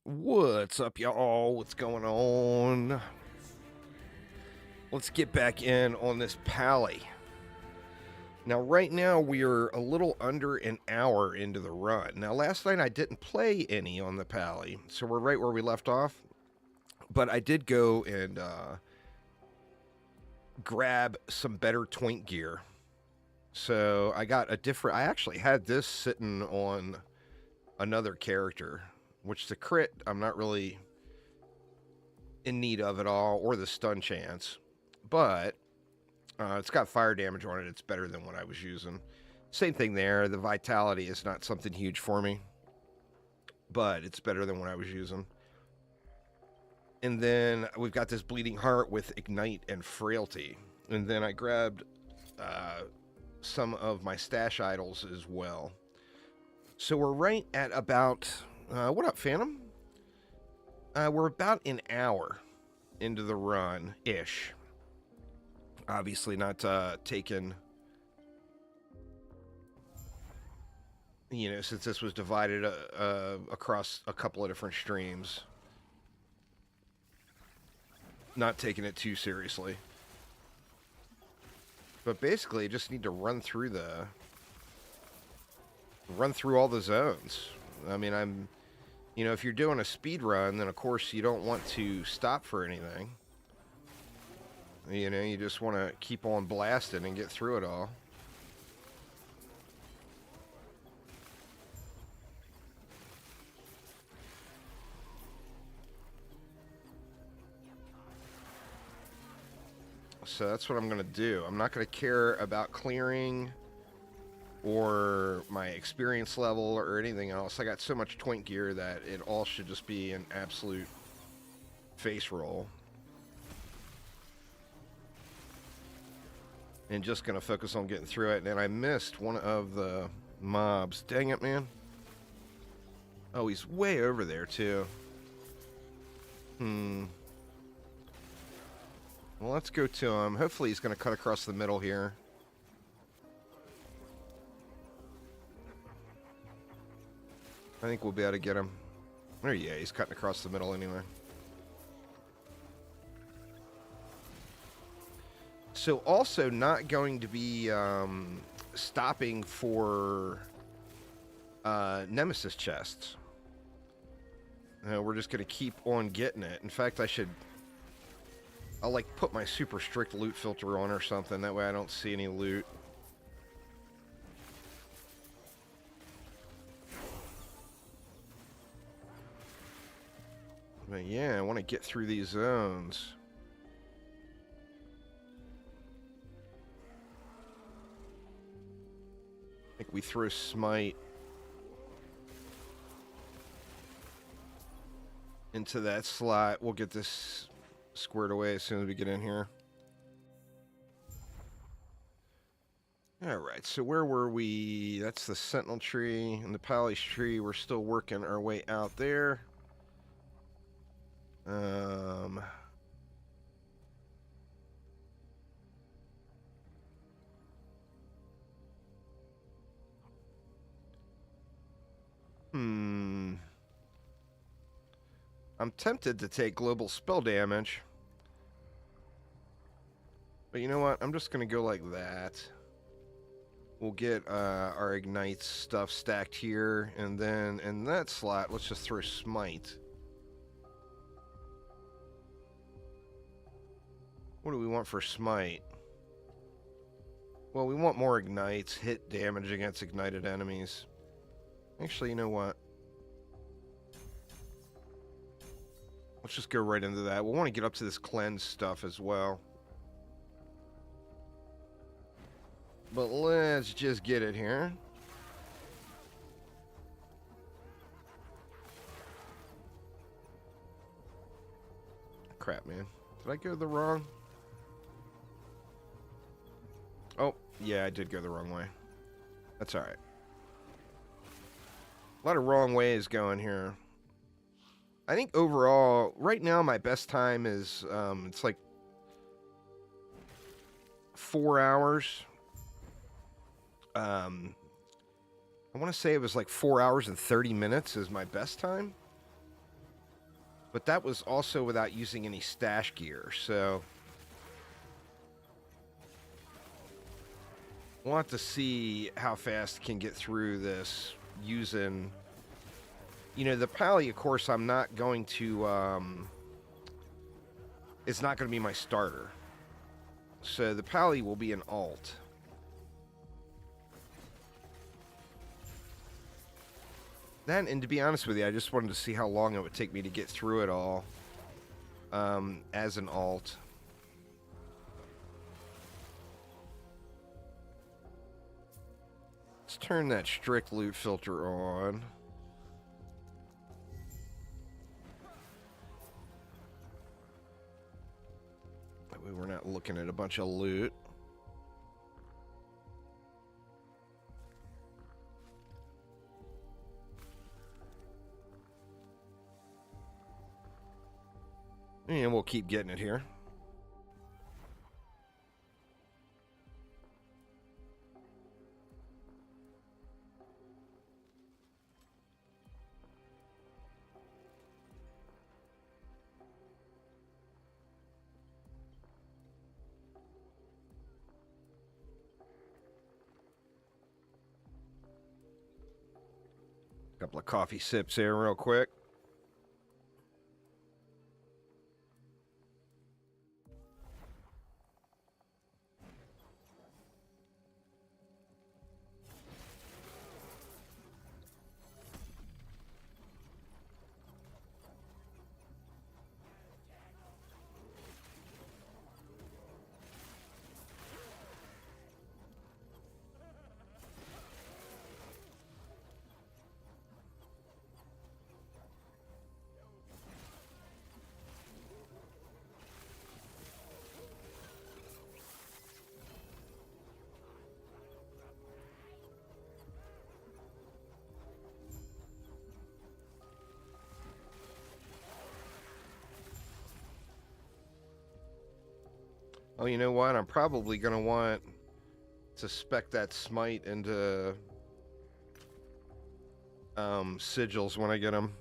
What's up, y'all? What's going on? Let's get back in on this Paly. Now, right now, we are a little under an hour into the run. Now, last night I didn't play any on the Paly, so we're right where we left off. But I did go and grab some better twink gear. So I got a different. I actually had this sitting on another character, which the crit I'm not really in need of at all, or the stun chance. But it's got fire damage on it. It's better than what I was using. Same thing there. The vitality is not something huge for me, but it's better than what I was using. And then we've got this bleeding heart with ignite and frailty. And then I grabbed some of my stash idols as well. So we're right at about what up, Phantom? We're about an hour into the run ish. Obviously not taken, since this was divided across a couple of different streams. Not taking it too seriously. But basically, just need to run through all the zones. I mean, if you're doing a speed run, then of course you don't want to stop for anything. You just want to keep on blasting and get through it all. So that's what I'm going to do. I'm not going to care about clearing or my experience level or anything else. I got so much twink gear that it all should just be an absolute face roll. And just going to focus on getting through it. And I missed one of the mobs. Dang it, man. Oh, he's way over there, too. Well, let's go to him. Hopefully he's going to cut across the middle here. I think we'll be able to get him. Oh, yeah, he's cutting across the middle anyway. So also not going to be stopping for Nemesis chests. We're just going to keep on getting it. In fact, I'll like put my super strict loot filter on or something. That way I don't see any loot. But yeah, I want to get through these zones. I think we throw smite into that slot. We'll get this squared away as soon as we get in here. Alright, so where were we? That's the Sentinel tree and the Paly tree. We're still working our way out there. I'm tempted to take global spell damage. But you know what? I'm just going to go like that. We'll get our ignite stuff stacked here. And then in that slot, let's just throw smite. What do we want for smite? Well, we want more ignites, hit damage against ignited enemies. Actually, you know what? Let's just go right into that. We'll want to get up to this cleanse stuff as well. But let's just get it here. Crap, man. Did I go the wrong? Oh, yeah, I did go the wrong way. That's alright. A lot of wrong ways going here. I think overall, right now, my best time is, it's like 4 hours. I want to say it was like 4 hours and 30 minutes is my best time. But that was also without using any stash gear, so want to see how fast I can get through this using, you know, the Paly, of course, I'm not going to, it's not going to be my starter. So the Paly will be an alt. Then, and to be honest with you, I just wanted to see how long it would take me to get through it all as an alt. Let's turn that strict loot filter on. That way we're not looking at a bunch of loot. And we'll keep getting it here. Couple of coffee sips there real quick. Oh, you know what? I'm probably going to want to spec that smite into sigils when I get them.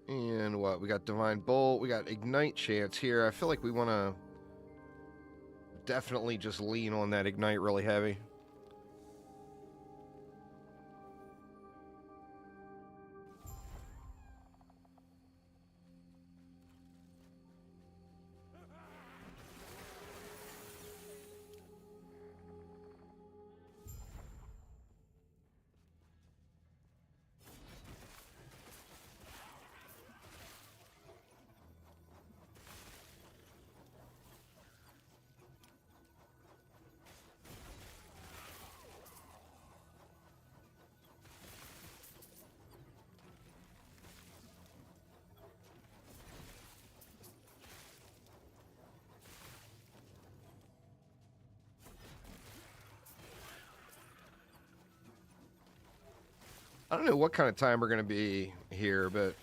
And what? We got Divine Bolt. We got Ignite chance here. I feel like we want to definitely just lean on that Ignite really heavy. I don't know what kind of time we're going to be here, but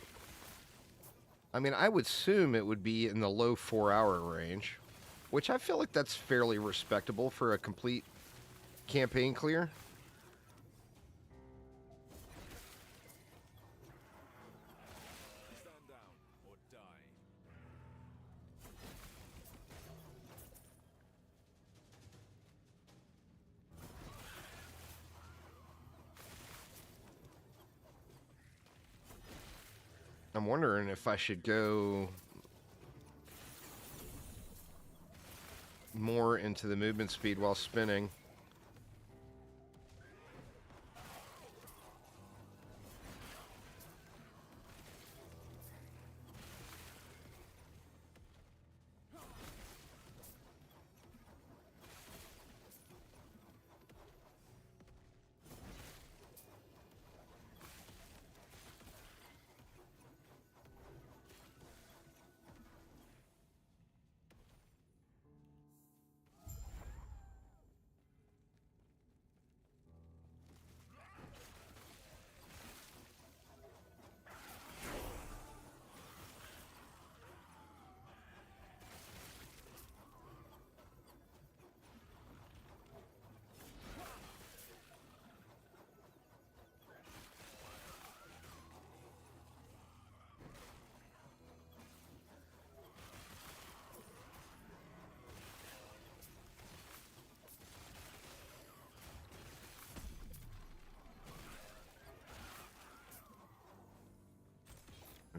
I mean, I would assume it would be in the low 4-hour range, which I feel like that's fairly respectable for a complete campaign clear. I'm wondering if I should go more into the movement speed while spinning.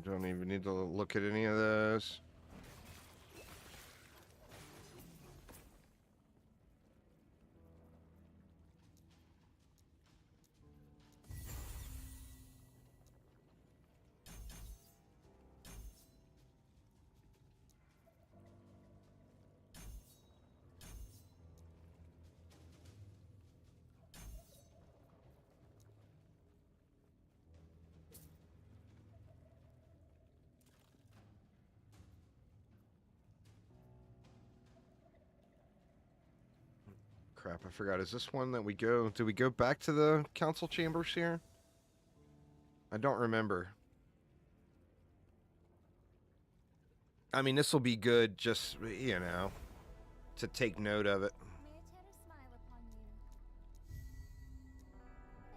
I don't even need to look at any of those. Crap, I forgot. Is this one that we go... Do we go back to the council chambers here? I don't remember. I mean, this will be good just, you know, to take note of it.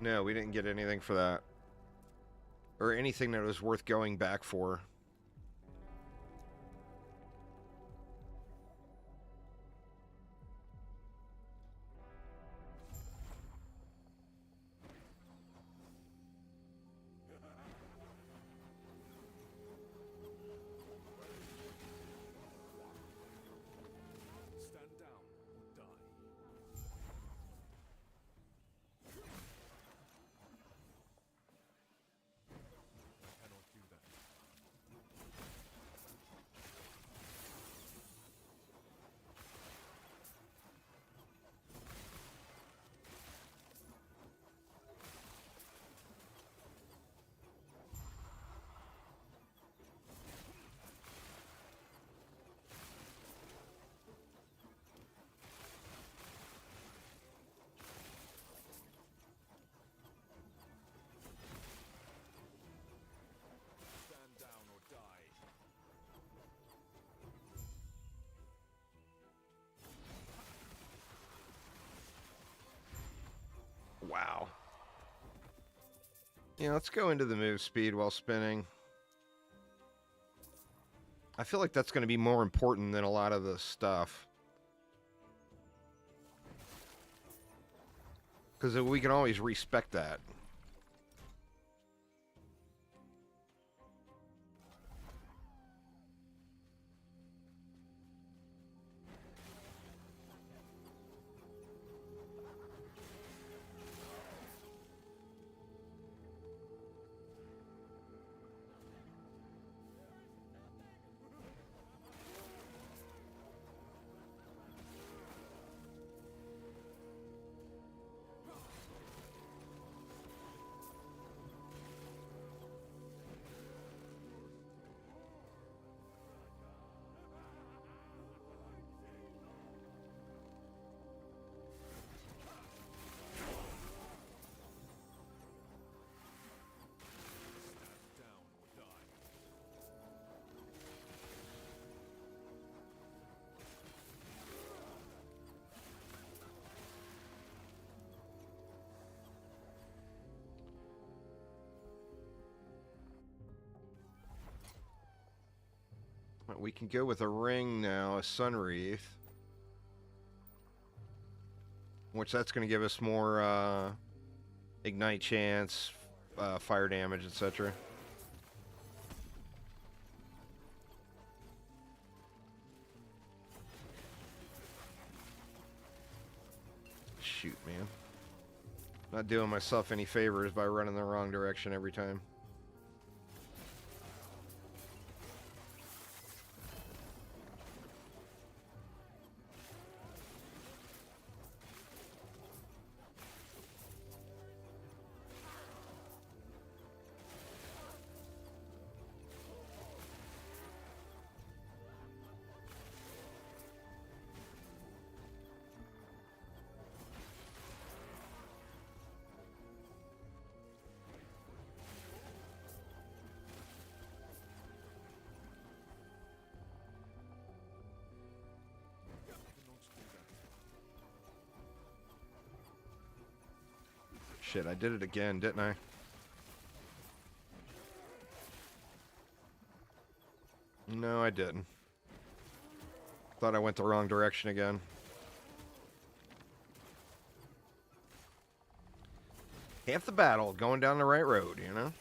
No, we didn't get anything for that. Or anything that was worth going back for. Wow. Yeah, let's go into the move speed while spinning. I feel like that's going to be more important than a lot of the stuff. Because we can always respec that. We can go with a ring now, a sun wreath. Which that's going to give us more ignite chance, fire damage, etc. Shoot, man. Not doing myself any favors by running the wrong direction every time. Shit, I did it again, didn't I? No, I didn't. Thought I went the wrong direction again. Half the battle, going down the right road, you know?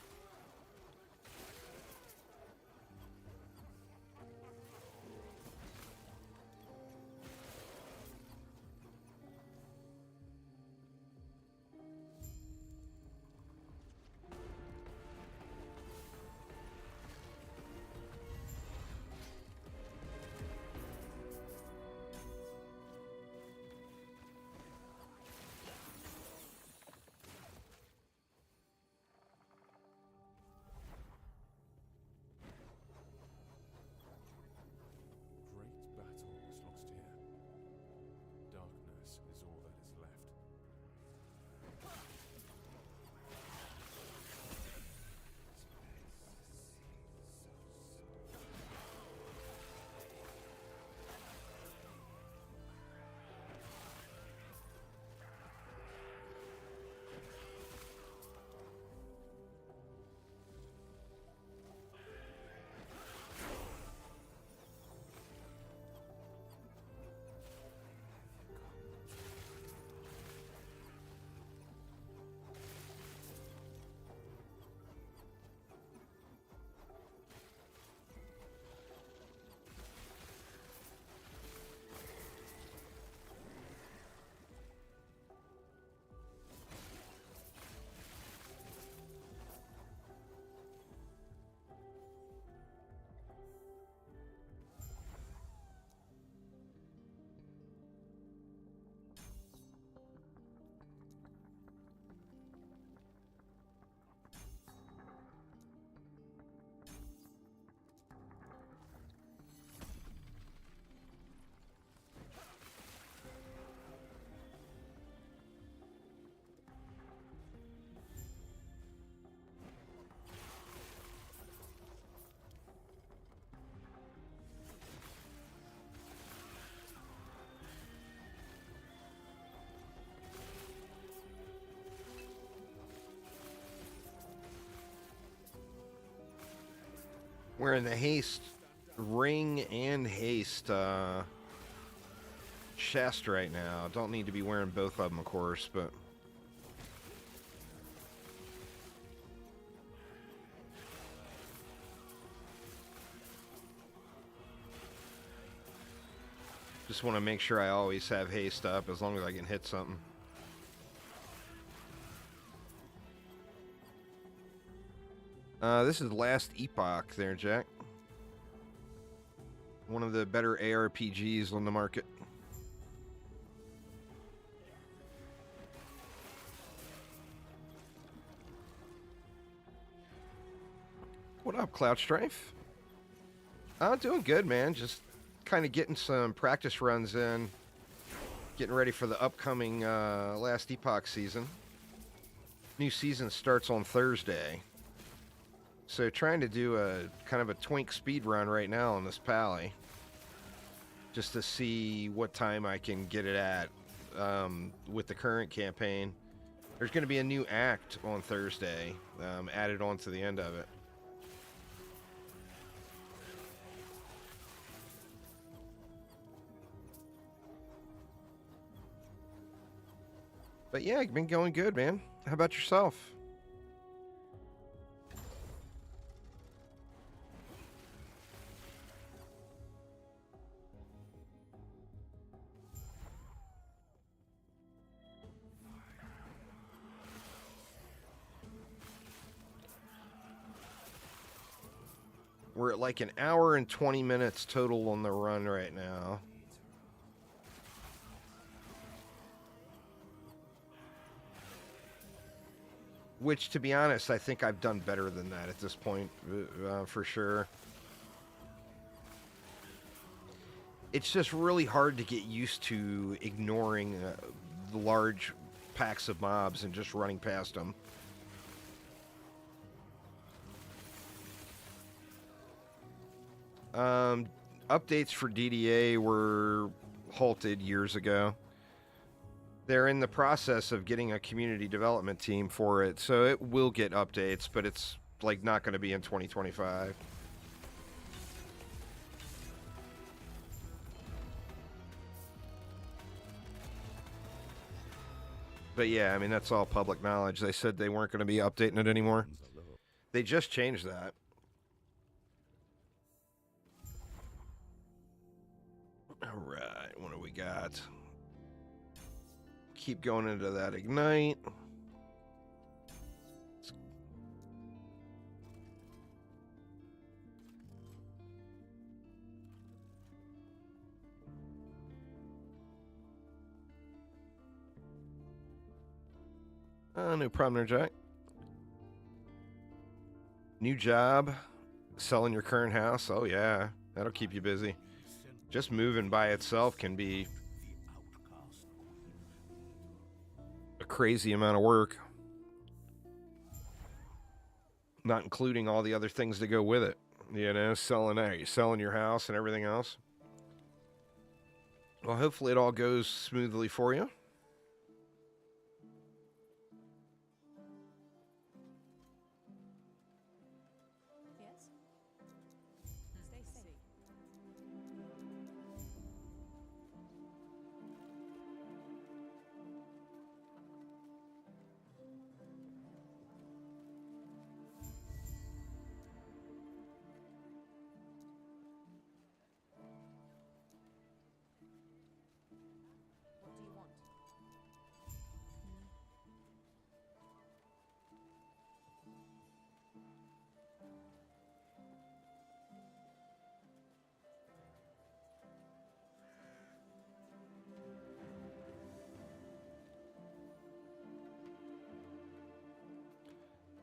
wearing the haste ring and haste chest right now. Don't need to be wearing both of them, of course, but just want to make sure I always have haste up as long as I can hit something. This is Last Epoch there, Jack. One of the better ARPGs on the market. What up, Cloud Strife? Doing good, man. Just kind of getting some practice runs in. Getting ready for the upcoming Last Epoch season. New season starts on Thursday. So trying to do a kind of a twink speed run right now on this Paly. Just to see what time I can get it at with the current campaign. There's going to be a new act on Thursday added on to the end of it. But yeah, it's been going good, man. How about yourself? We're at like an hour and 20 minutes total on the run right now. Which, to be honest, I think I've done better than that at this point, for sure. It's just really hard to get used to ignoring the large packs of mobs and just running past them. Updates for DDA were halted years ago. They're in the process of getting a community development team for it, so it will get updates, but it's like not going to be in 2025. But yeah, I mean, that's all public knowledge. They said they weren't going to be updating it anymore. They just changed that. All right, what do we got? Keep going into that ignite. No problem there, Jack. New job, selling your current house. Oh yeah, that'll keep you busy. Just moving by itself can be a crazy amount of work, not including all the other things that go with it. You know, selling your house and everything else. Well, hopefully it all goes smoothly for you.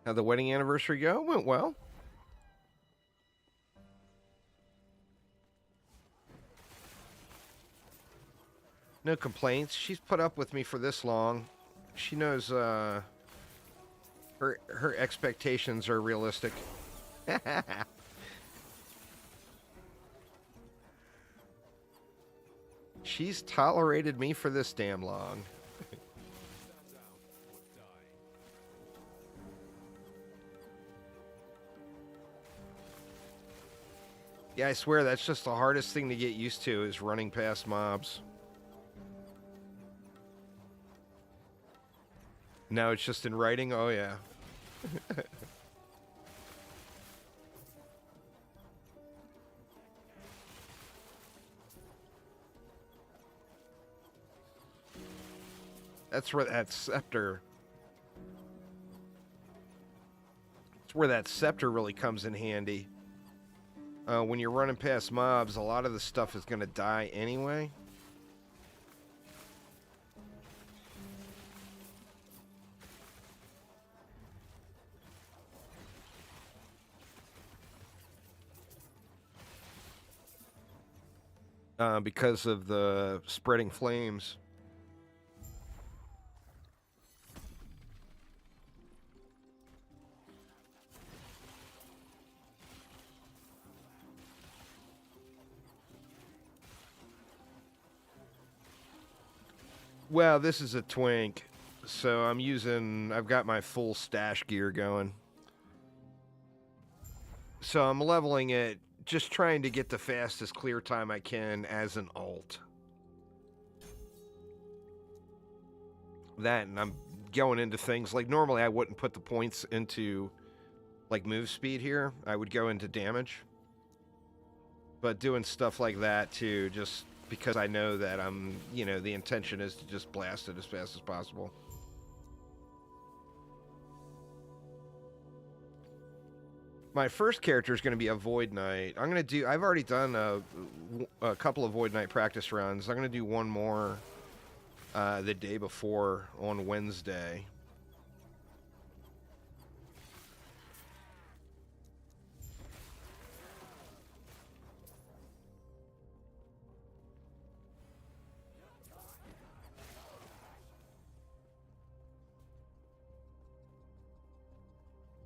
How'd the wedding anniversary go? Went well. No complaints. She's put up with me for this long. She knows her expectations are realistic. She's tolerated me for this damn long. Yeah, I swear that's just the hardest thing to get used to is running past mobs. Now it's just in writing? Oh, yeah. That's where that scepter... That's where that scepter really comes in handy. When you're running past mobs, a lot of the stuff is going to die anyway. Because of the spreading flames. Well, this is a twink, so I've got my full stash gear going. So I'm leveling it, just trying to get the fastest clear time I can as an alt. That, and I'm going into things, like normally I wouldn't put the points into, like, move speed here. I would go into damage. But doing stuff like that, too, just... because I know that the intention is to just blast it as fast as possible. My first character is going to be a Void Knight. I've already done a couple of Void Knight practice runs. I'm going to do one more the day before on Wednesday.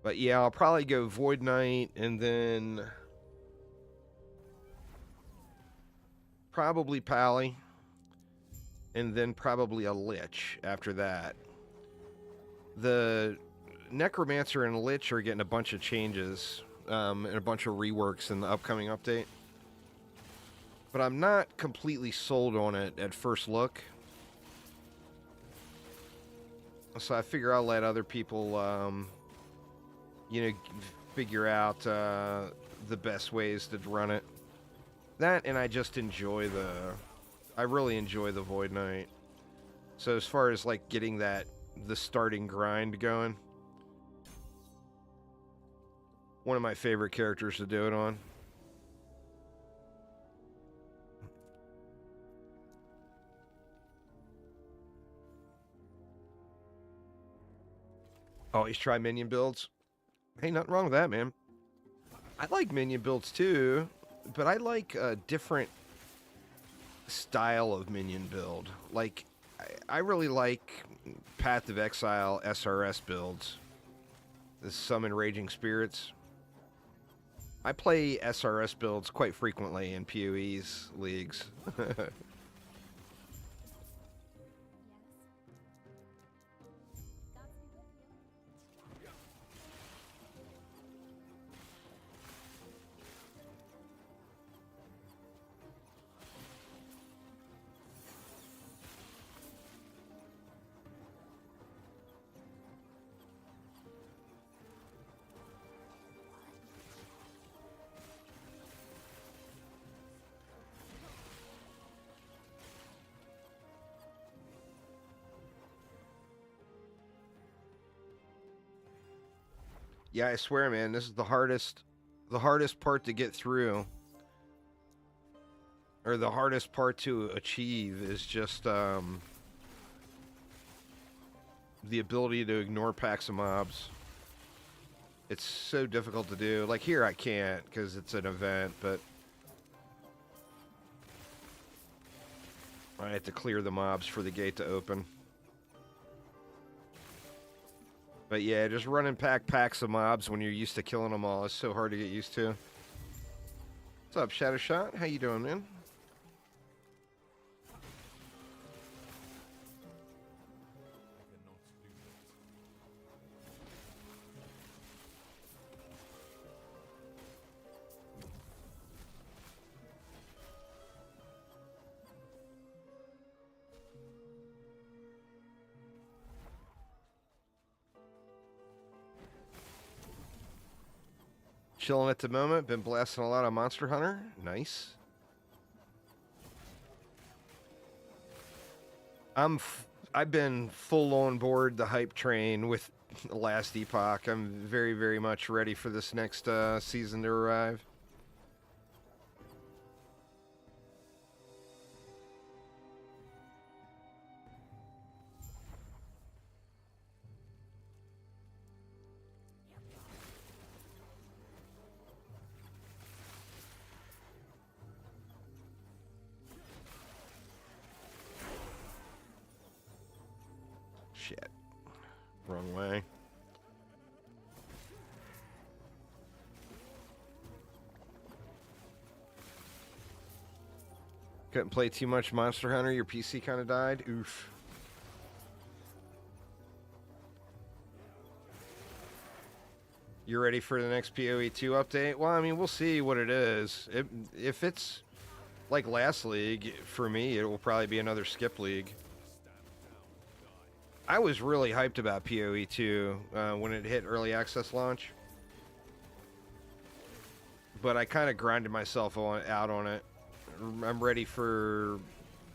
But yeah, I'll probably go Void Knight and then probably Paly and then probably a Lich after that. The Necromancer and Lich are getting a bunch of changes and a bunch of reworks in the upcoming update. But I'm not completely sold on it at first look. So I figure I'll let other people... figure out the best ways to run it. That, and I just enjoy I really enjoy the Void Knight. So as far as, like, getting the starting grind going, one of my favorite characters to do it on. Always try minion builds. Hey, nothing wrong with that, man. I like minion builds too, but I like a different style of minion build. Like, I really like Path of Exile SRS builds. The Summon Raging Spirits. I play SRS builds quite frequently in PoE's leagues. Yeah, I swear, man, this is the hardest part to get through, or the hardest part to achieve is just the ability to ignore packs of mobs. It's so difficult to do. Like here I can't because it's an event, but I have to clear the mobs for the gate to open. But yeah, just running packs of mobs when you're used to killing them all is so hard to get used to. What's up, Shadow Shot? How you doing, man? Chilling at the moment. Been blasting a lot of Monster Hunter. Nice. I've been full on board the hype train with Last Epoch. I'm very, very much ready for this next season to arrive. Shit. Wrong way. Couldn't play too much Monster Hunter. Your PC kind of died. Oof. You ready for the next PoE 2 update? Well, I mean, we'll see what it is. If it's like last league, for me, it will probably be another skip league. I was really hyped about PoE 2 when it hit early access launch. But I kind of grinded myself out on it. I'm ready for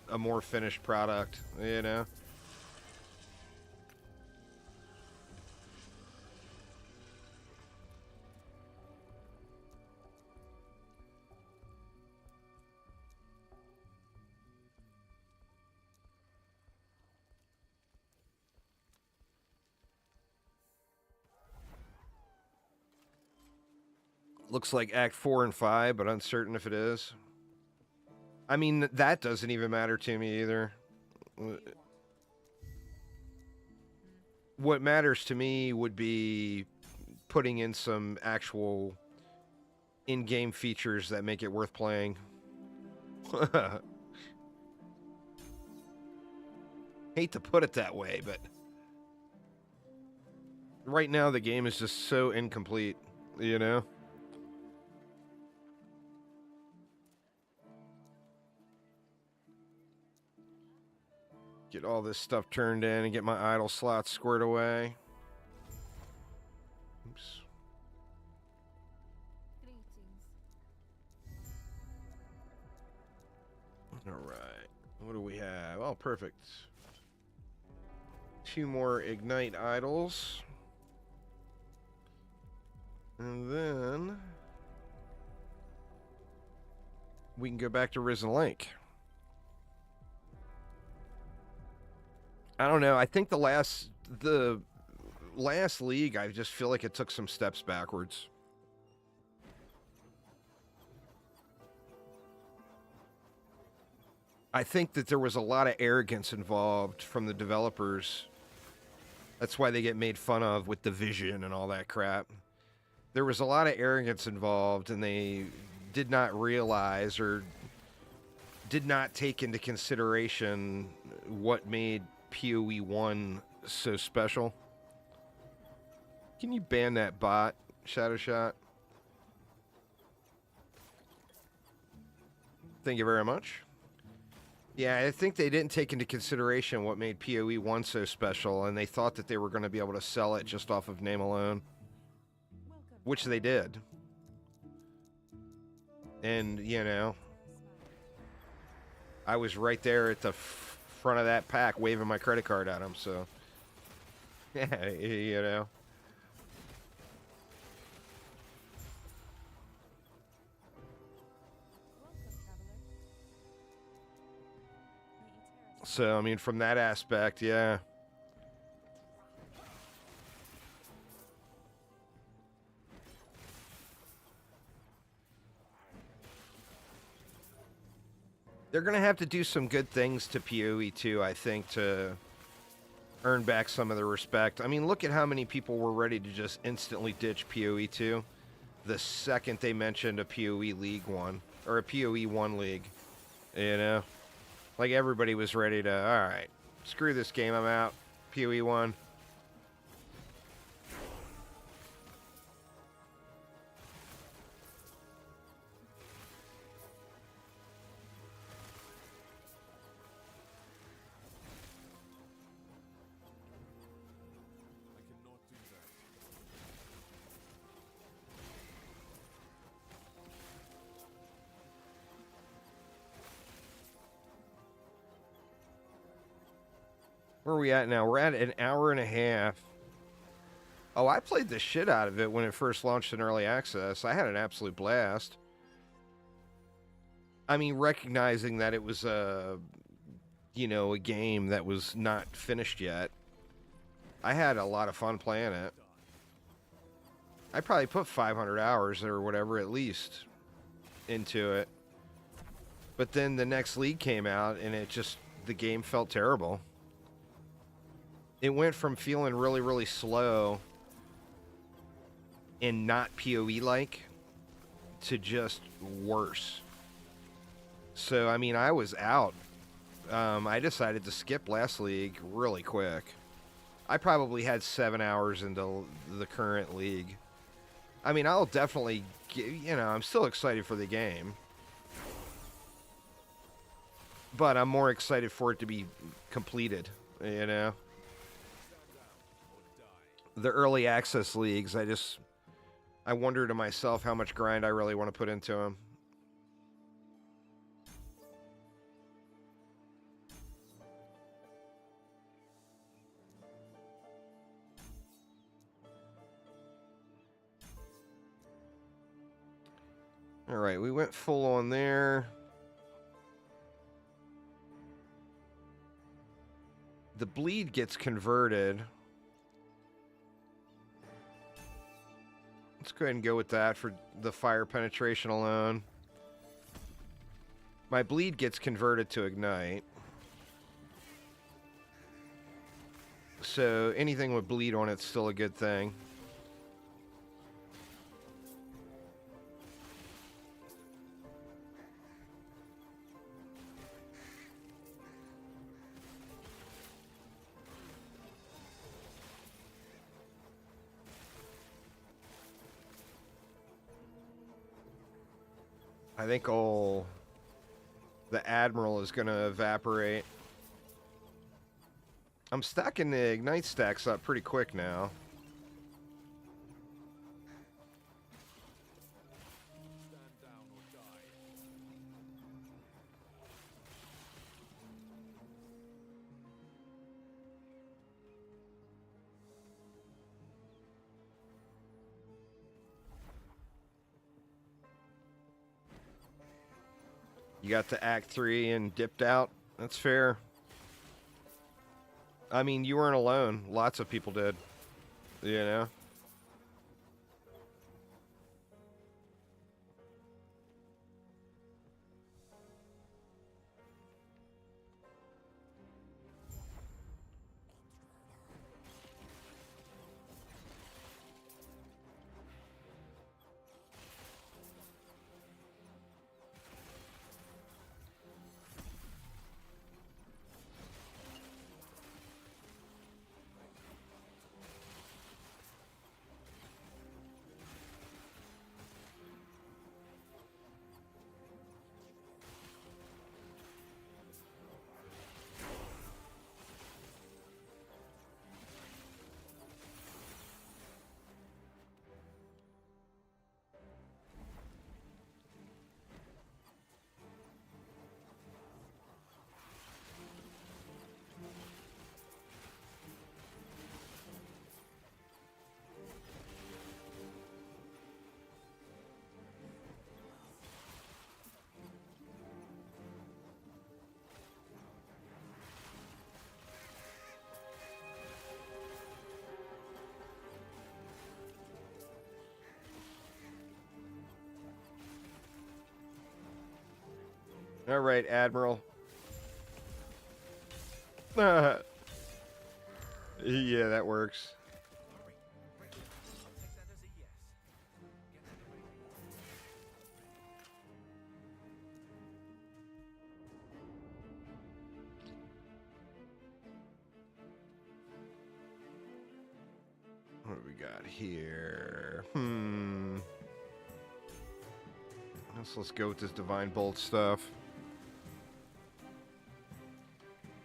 a more finished product, you know? Looks like Act 4 and 5, but uncertain if it is. I mean, that doesn't even matter to me either. What matters to me would be putting in some actual in-game features that make it worth playing. Hate to put it that way, but right now the game is just so incomplete, you know? Get all this stuff turned in and get my idle slots squared away. Oops. All right. What do we have? Oh, perfect. 2 more Ignite idols. And then we can go back to Risen Lake. I don't know. I think the last league, I just feel like it took some steps backwards. I think that there was a lot of arrogance involved from the developers. That's why they get made fun of with the vision and all that crap. There was a lot of arrogance involved, and they did not realize or did not take into consideration what made PoE 1 so special. Can you ban that bot, Shadow Shot? Thank you very much. Yeah, I think they didn't take into consideration what made PoE 1 so special, and they thought that they were going to be able to sell it just off of name alone. Which they did. And, you know, I was right there at the front of that pack waving my credit card at them, so yeah, you know. So I mean, from that aspect, yeah. They're going to have to do some good things to PoE 2, I think, to earn back some of the respect. I mean, look at how many people were ready to just instantly ditch PoE 2 the second they mentioned a PoE League 1, or a PoE 1 League, you know? Like, everybody was ready to, alright, screw this game, I'm out, PoE 1. Where are we at now? We're at an hour and a half. Oh, I played the shit out of it when it first launched in early access. I had an absolute blast. I mean, recognizing that it was a game that was not finished yet. I had a lot of fun playing it. I probably put 500 hours or whatever at least into it. But then the next league came out and the game felt terrible. It went from feeling really, really slow and not PoE-like to just worse. So, I mean, I was out. I decided to skip last league really quick. I probably had 7 hours into the current league. I mean, I'll definitely, I'm still excited for the game. But I'm more excited for it to be completed, The early access leagues, I wonder to myself how much grind I really want to put into them. All right, we went full on there. The bleed gets converted. Let's go ahead and go with that for the fire penetration alone. My bleed gets converted to ignite. So anything with bleed on it's still a good thing. I think the Admiral is going to evaporate. I'm stacking the Ignite stacks up pretty quick now. You got to Act 3 and dipped out. That's fair. I mean, you weren't alone. Lots of people did. All right, Admiral. Yeah, that works. What do we got here? Let's go with this Divine Bolt stuff.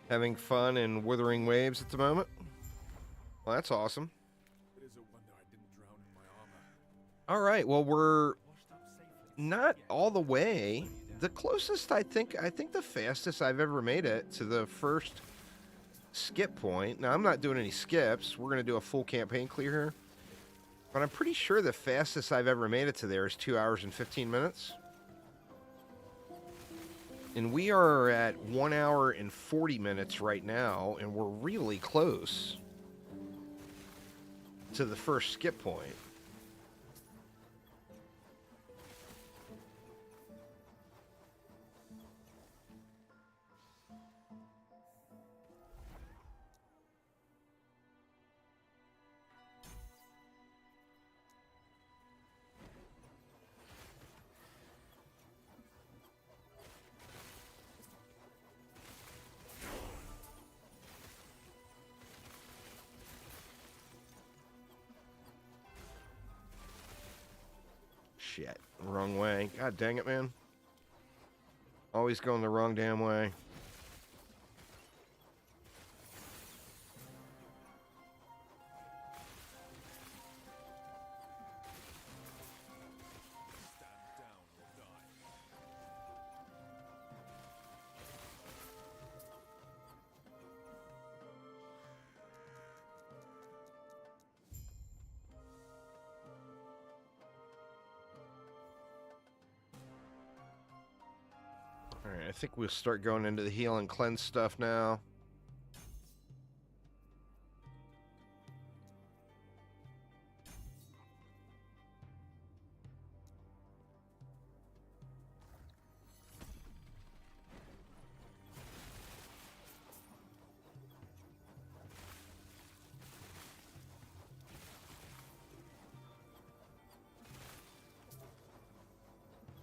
Having fun in Withering Waves at the moment. Well, that's awesome. It is a wonder I didn't drown in my armor. All right, well, we're not all the way. The closest, I think the fastest I've ever made it to the first skip point. Now, I'm not doing any skips. We're going to do a full campaign clear here. But I'm pretty sure the fastest I've ever made it to there is 2 hours and 15 minutes. And we are at 1 hour and 40 minutes right now, and we're really close to the first skip point. Shit. Wrong way. God dang it, man. Always going the wrong damn way. Alright, I think we'll start going into the heal and cleanse stuff now.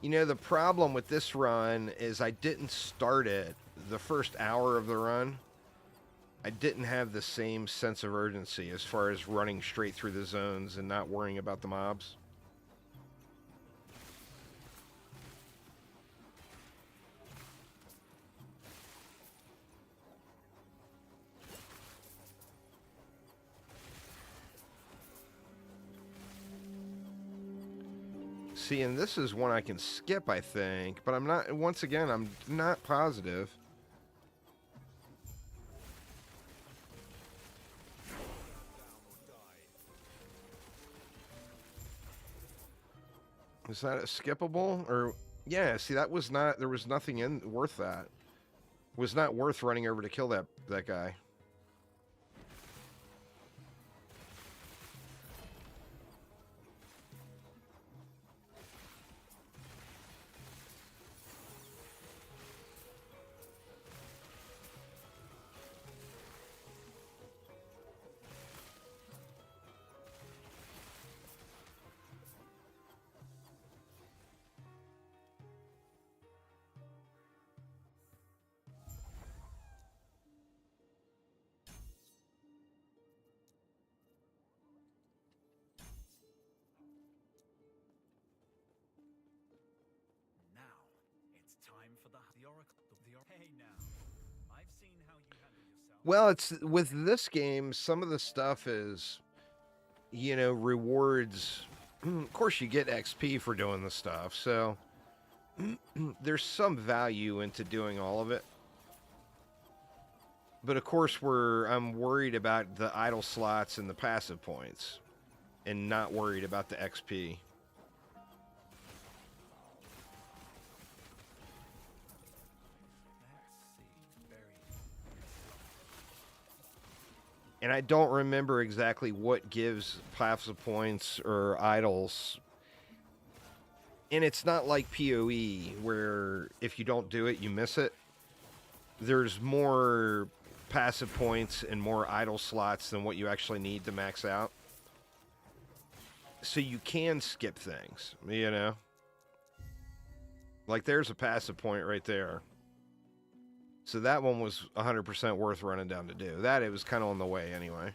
You know, the problem with this run is I didn't start it the first hour of the run. I didn't have the same sense of urgency as far as running straight through the zones and not worrying about the mobs. See, and this is one I can skip, I think, but I'm not, once again, I'm not positive. Is that a skippable? Or, yeah, see, that was not, there was nothing in worth that. It was not worth running over to kill that guy. Well, it's with this game, some of the stuff is, you know, rewards. Of course, you get XP for doing the stuff, so there's some value into doing all of it. But of course, I'm worried about the idle slots and the passive points, and not worried about the XP. And I don't remember exactly what gives passive points or idols. And it's not like PoE, where if you don't do it, you miss it. There's more passive points and more idle slots than what you actually need to max out. So you can skip things, you know? Like there's a passive point right there. So that one was 100% worth running down to do. That, it was kind of on the way anyway.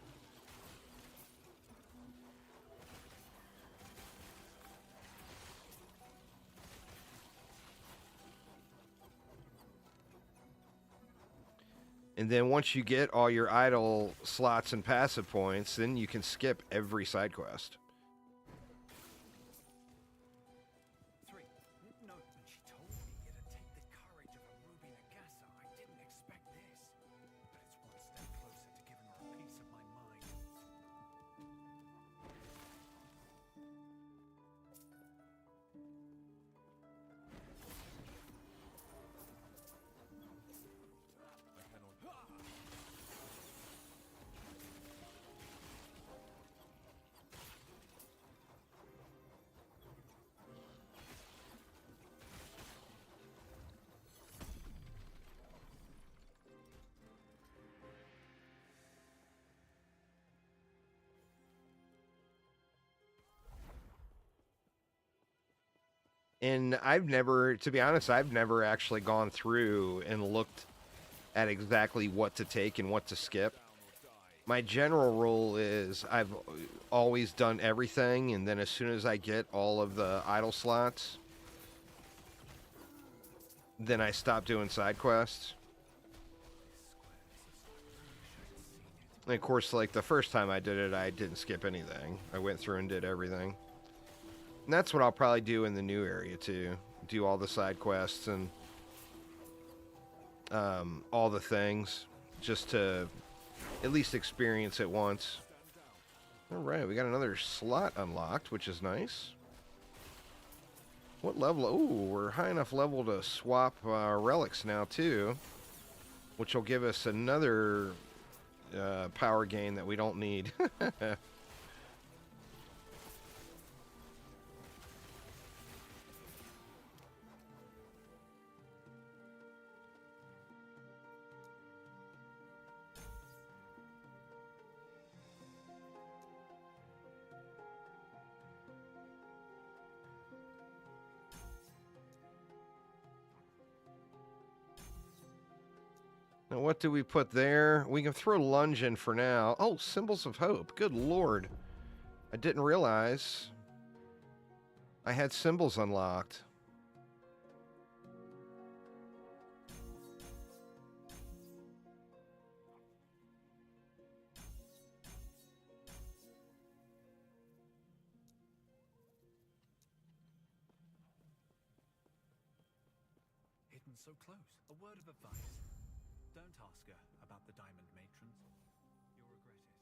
And then once you get all your idle slots and passive points, then you can skip every side quest. And I've never, to be honest, I've never actually gone through and looked at exactly what to take and what to skip. My general rule is I've always done everything, and then as soon as I get all of the idle slots, then I stop doing side quests. And of course, like the first time I did it, I didn't skip anything. I went through and did everything. And that's what I'll probably do in the new area too. Do all the side quests and all the things, just to at least experience it once. All right, we got another slot unlocked, which is nice. What level? Ooh, we're high enough level to swap relics now too, which will give us another power gain that we don't need. Now, what do we put there? We can throw lunge in for now. Oh, symbols of hope. Good lord. I didn't realize I had symbols unlocked. Hidden so close. A word of advice. Don't ask her about the diamond matrons. You'll regret it.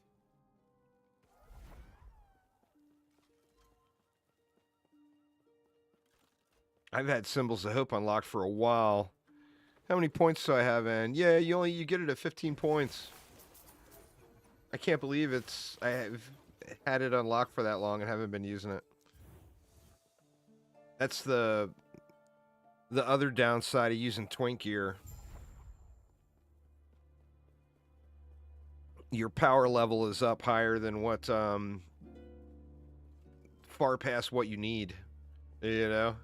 I've had symbols of hope unlocked for a while. How many points do I have in? Yeah, you get it at 15 points. I can't believe I have had it unlocked for that long and haven't been using it. That's the other downside of using Twink gear. Your power level is up higher than what far past what you need, you know.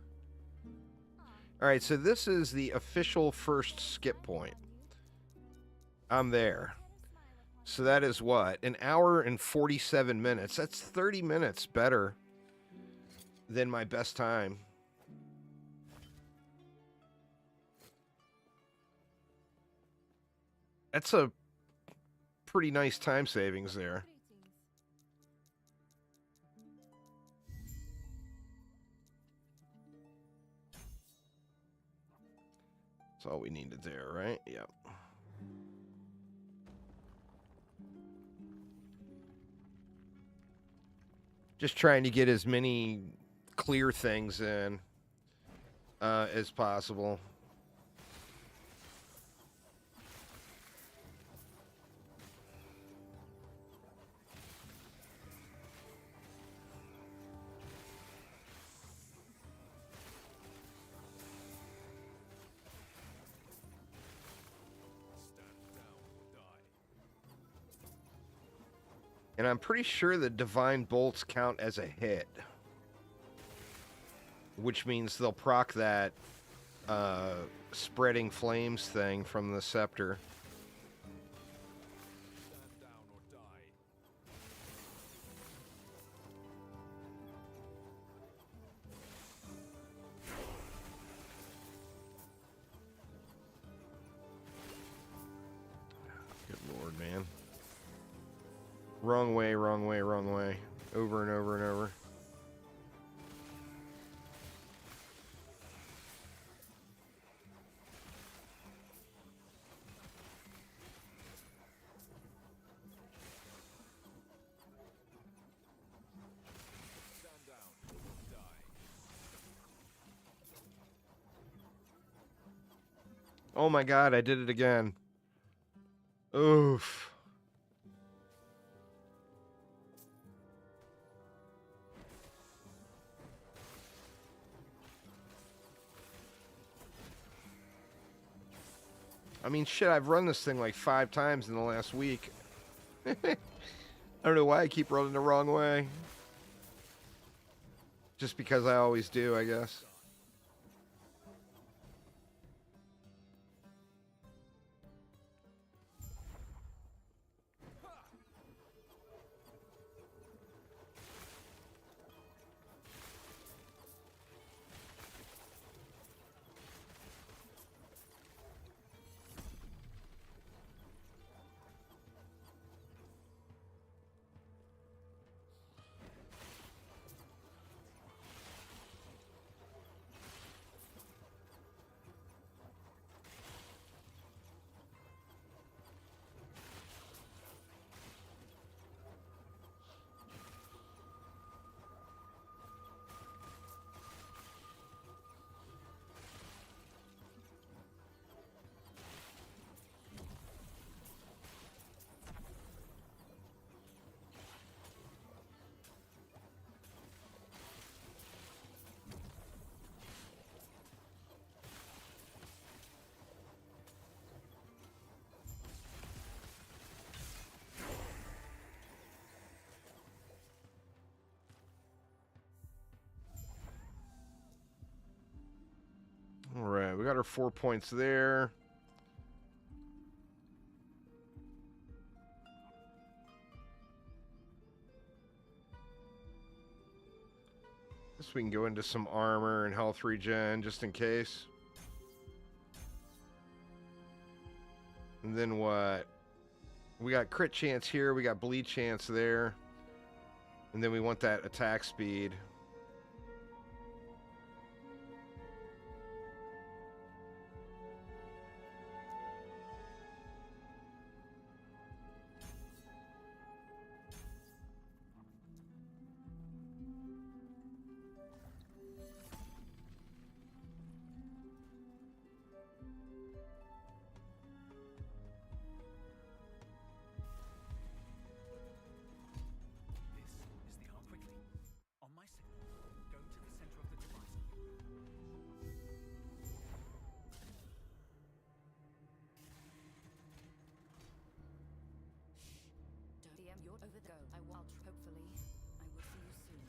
All right, so this is the official first skip point. I'm there. So that is what? An hour and 47 minutes. That's 30 minutes better than my best time. That's a pretty nice time savings there. That's all we needed there, right? Yep. Just trying to get as many clear things in as possible. And I'm pretty sure the divine bolts count as a hit, which means they'll proc that spreading flames thing from the scepter. Good lord, man. Wrong way, wrong way, wrong way. Over and over and over. Oh my god, I did it again. Oof. I mean, shit, I've run this thing like 5 times in the last week. I don't know why I keep running the wrong way. Just because I always do, I guess. right, we got our 4 points there. Guess we can go into some armor and health regen just in case. And then what? We got crit chance here, we got bleed chance there. And then we want that attack speed. Over the go. I will. Hopefully, I will see you soon.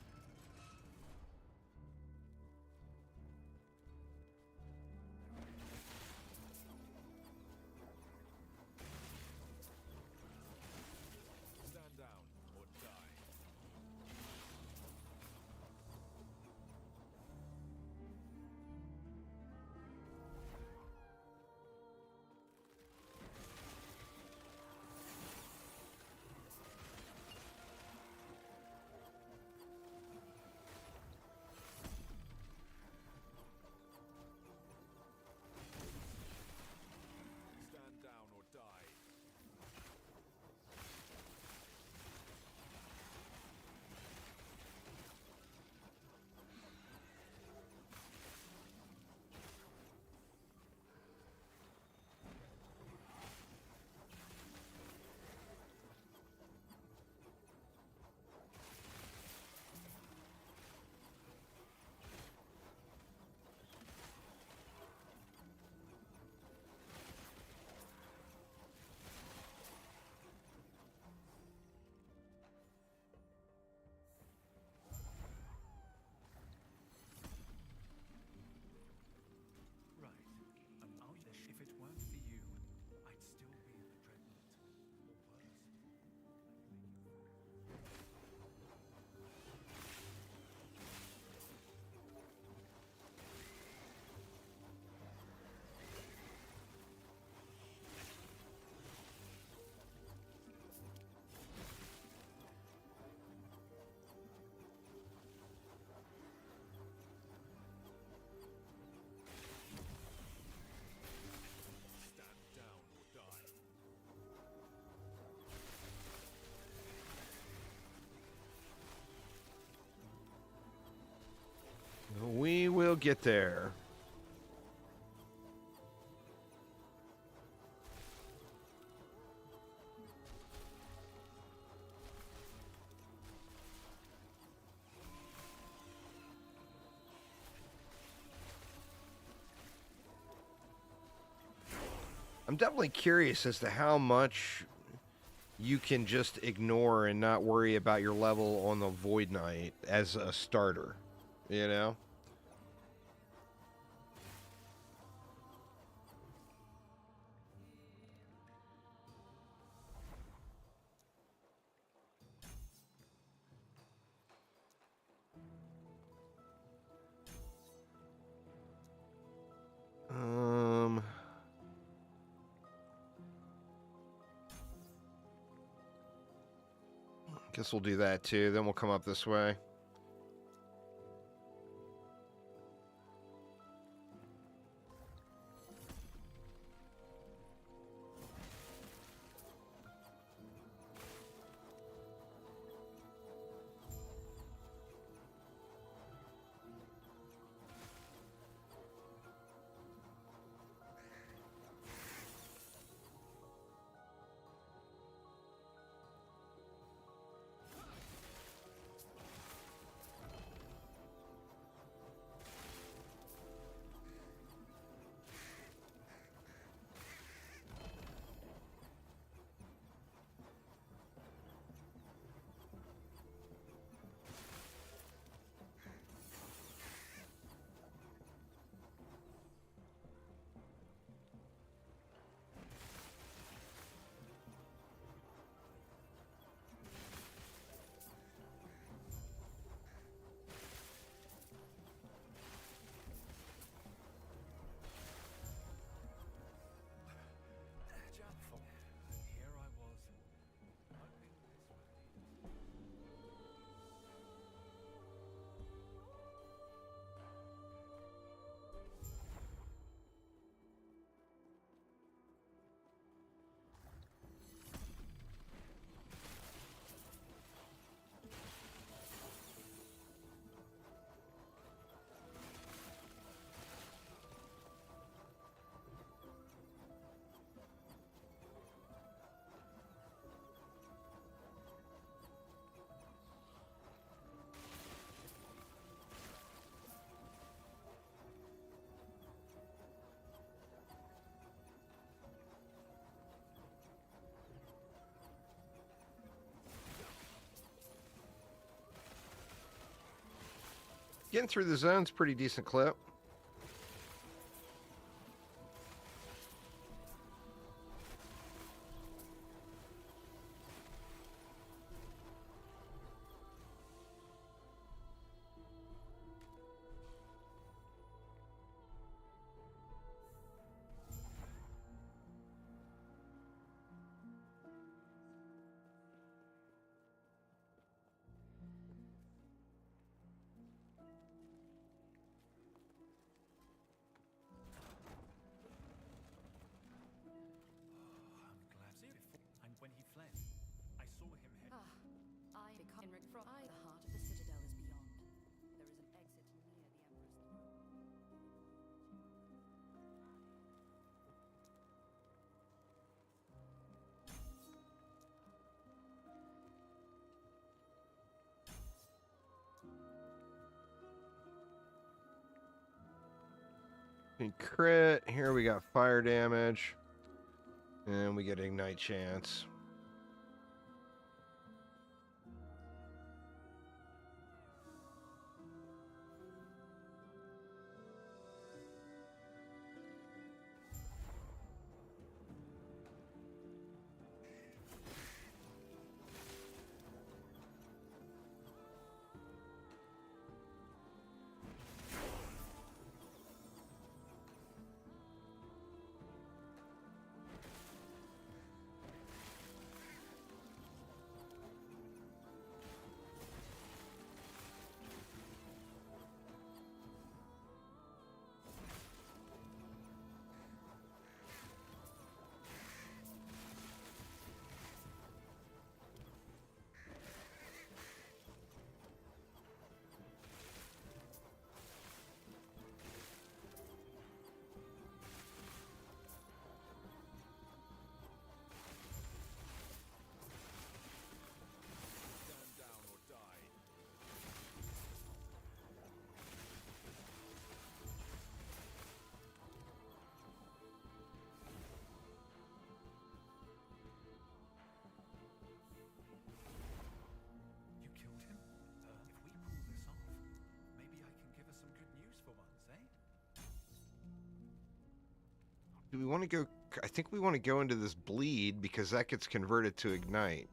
Stand down or die. Stand down or die. Right. And I'll if it weren't for you, I'd still be in the dreadnought. Or worse. Stand down or die. We will get there. I'm definitely curious as to how much you can just ignore and not worry about your level on the Void Knight as a starter, you know? Guess we'll do that too. Then we'll come up this way. Getting through the zone's pretty decent clip. I'm glad before. And when he fled, I saw him head. I become Henrik from the heart of the citadel is beyond. There is an exit near the Emperor's. Crit. Here we got fire damage. And we get ignite chance. Stand down or die. You killed him? If we pull this off, maybe I can give us some good news for once, eh? Do we want to go? I think we want to go into this bleed because that gets converted to ignite.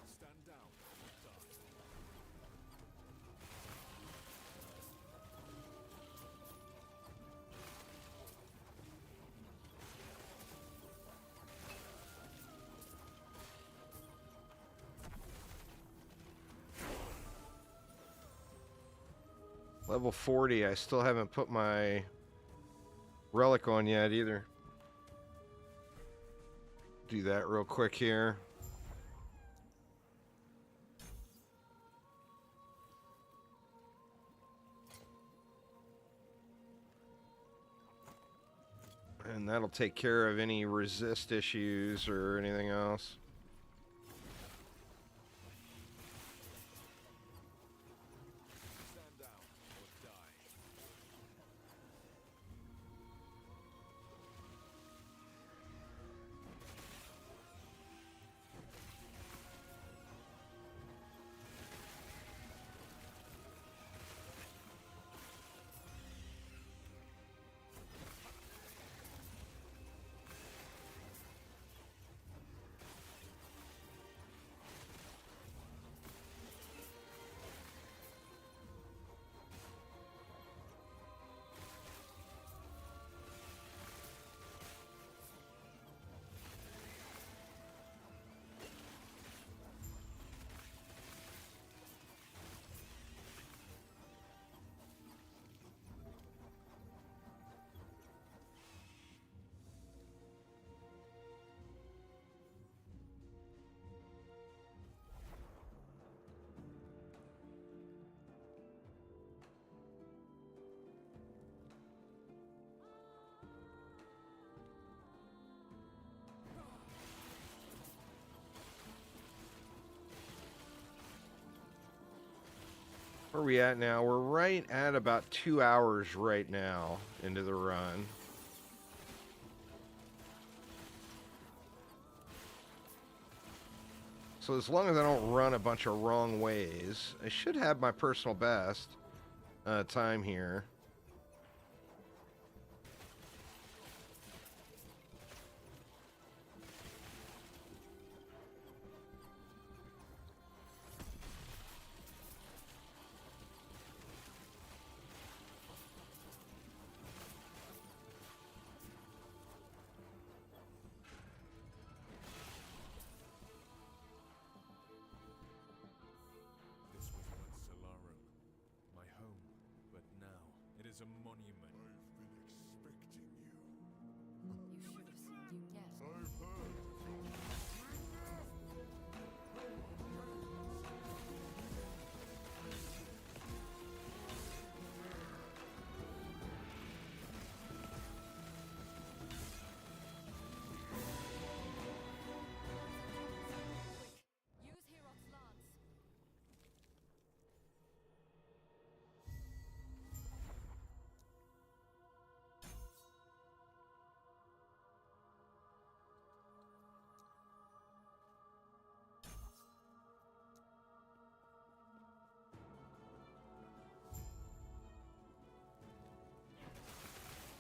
Stand down or die. Level 40. I still haven't put my relic on yet either. Do that real quick here. And that'll take care of any resist issues or anything else. Stand down or die. Where are we at now? We're right at about 2 hours right now into the run. So as long as I don't run a bunch of wrong ways, I should have my personal best time here. This was once Solarum, my home, but now it is a monument. I've been expecting you. You should have seen you guess. I've heard. Use Herot's lance.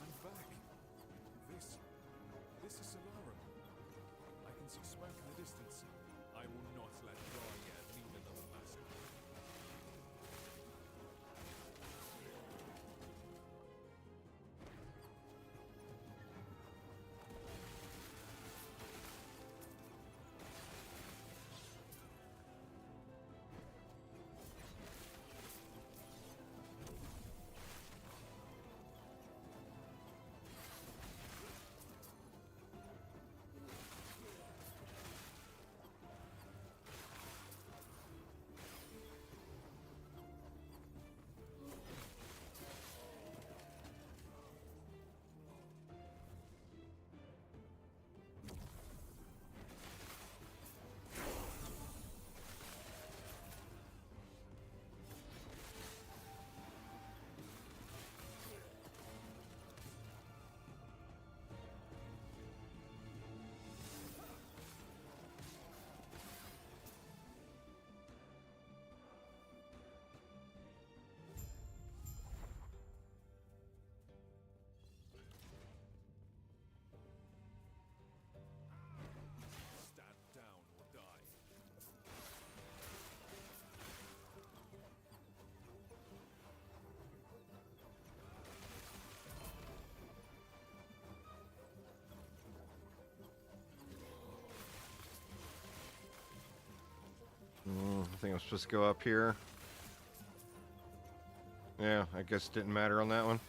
I'm back. This is Solarum. I can see smoke in the distance. I will not let Gaia lead another massacre. Stand down or die. I think I'm supposed to go up here. Yeah, I guess it didn't matter on that one.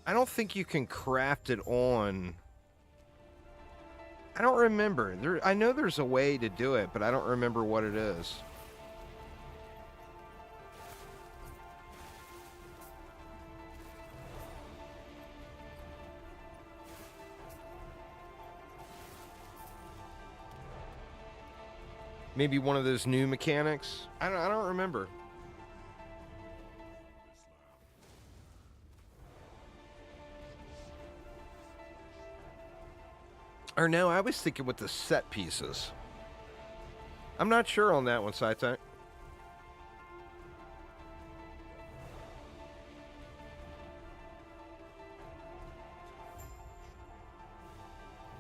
I don't think you can craft it on. I don't remember. I know there's a way to do it, but I don't remember what it is. Maybe one of those new mechanics? I don't remember. Or no, I was thinking with the set pieces. I'm not sure on that one, Saitai.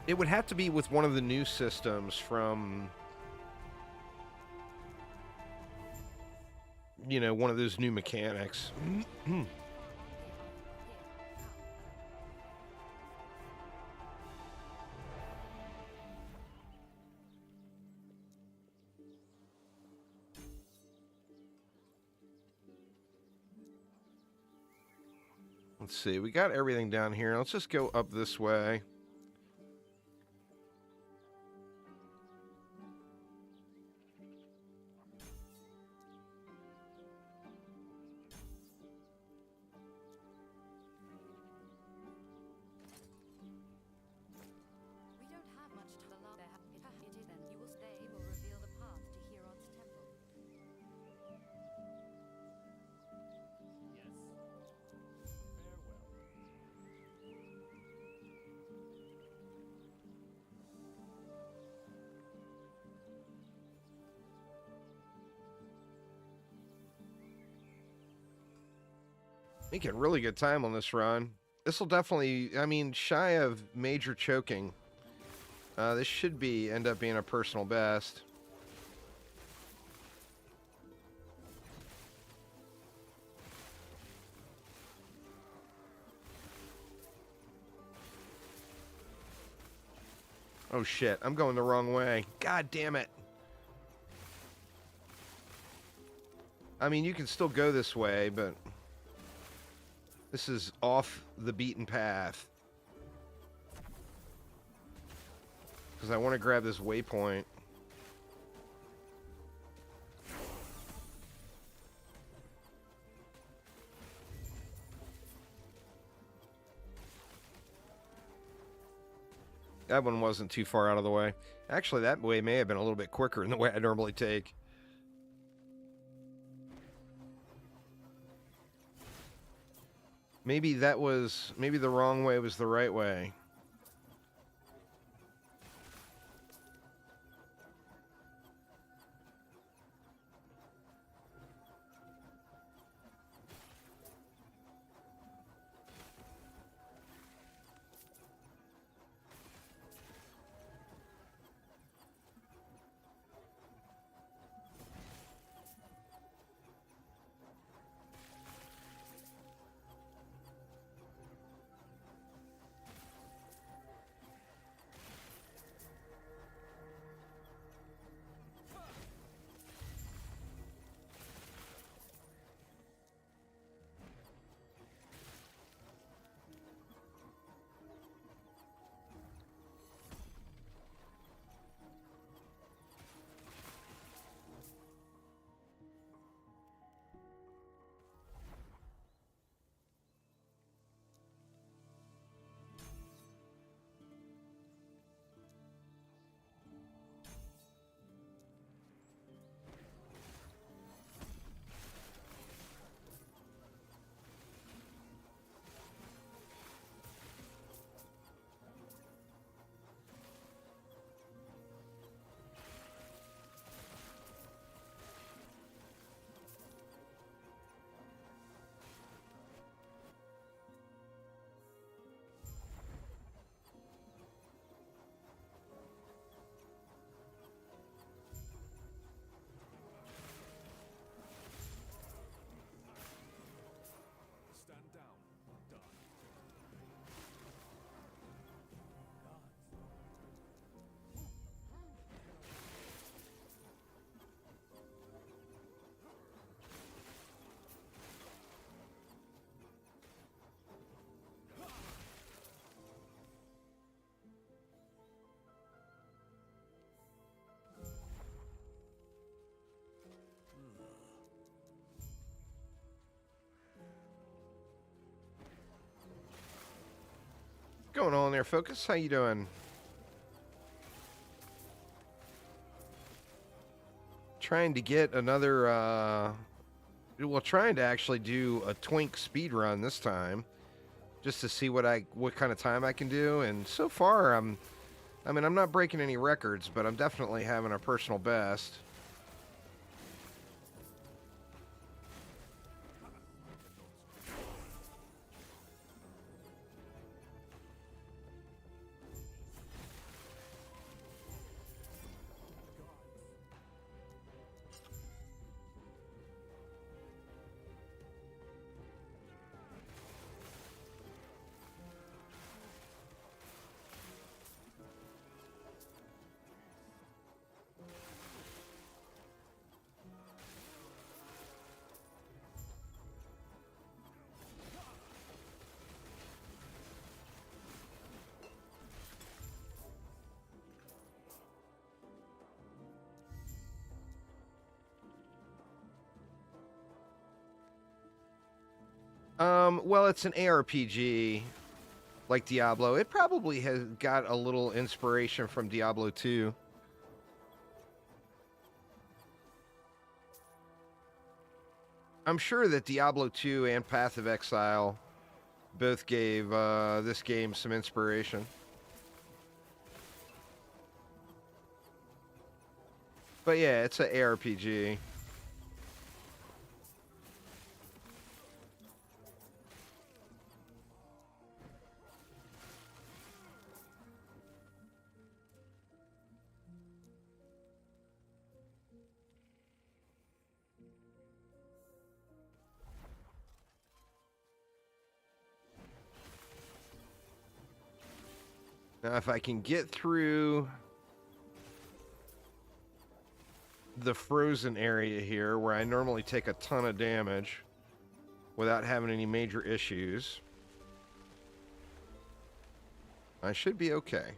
It would have to be with one of the new systems from, you know, one of those new mechanics. Let's see, we got everything down here. Let's just go up this way. Making really good time on this run. This will definitely, I mean, shy of major choking. This should end up being a personal best. Oh shit, I'm going the wrong way. God damn it. I mean, you can still go this way, but this is off the beaten path. Because I want to grab this waypoint. That one wasn't too far out of the way. Actually, that way may have been a little bit quicker than the way I normally take. Maybe the wrong way was the right way. Stand down. Die. Going on there, Focus? How you doing? Trying to get another, trying to actually do a Twink speed run this time, just to see what kind of time I can do. And so far, I'm not breaking any records, but I'm definitely having a personal best. Well, it's an ARPG like Diablo. It probably has got a little inspiration from Diablo 2. I'm sure that Diablo 2 and Path of Exile both gave this game some inspiration. But yeah, it's an ARPG. Now, if I can get through the frozen area here, where I normally take a ton of damage without having any major issues, I should be okay.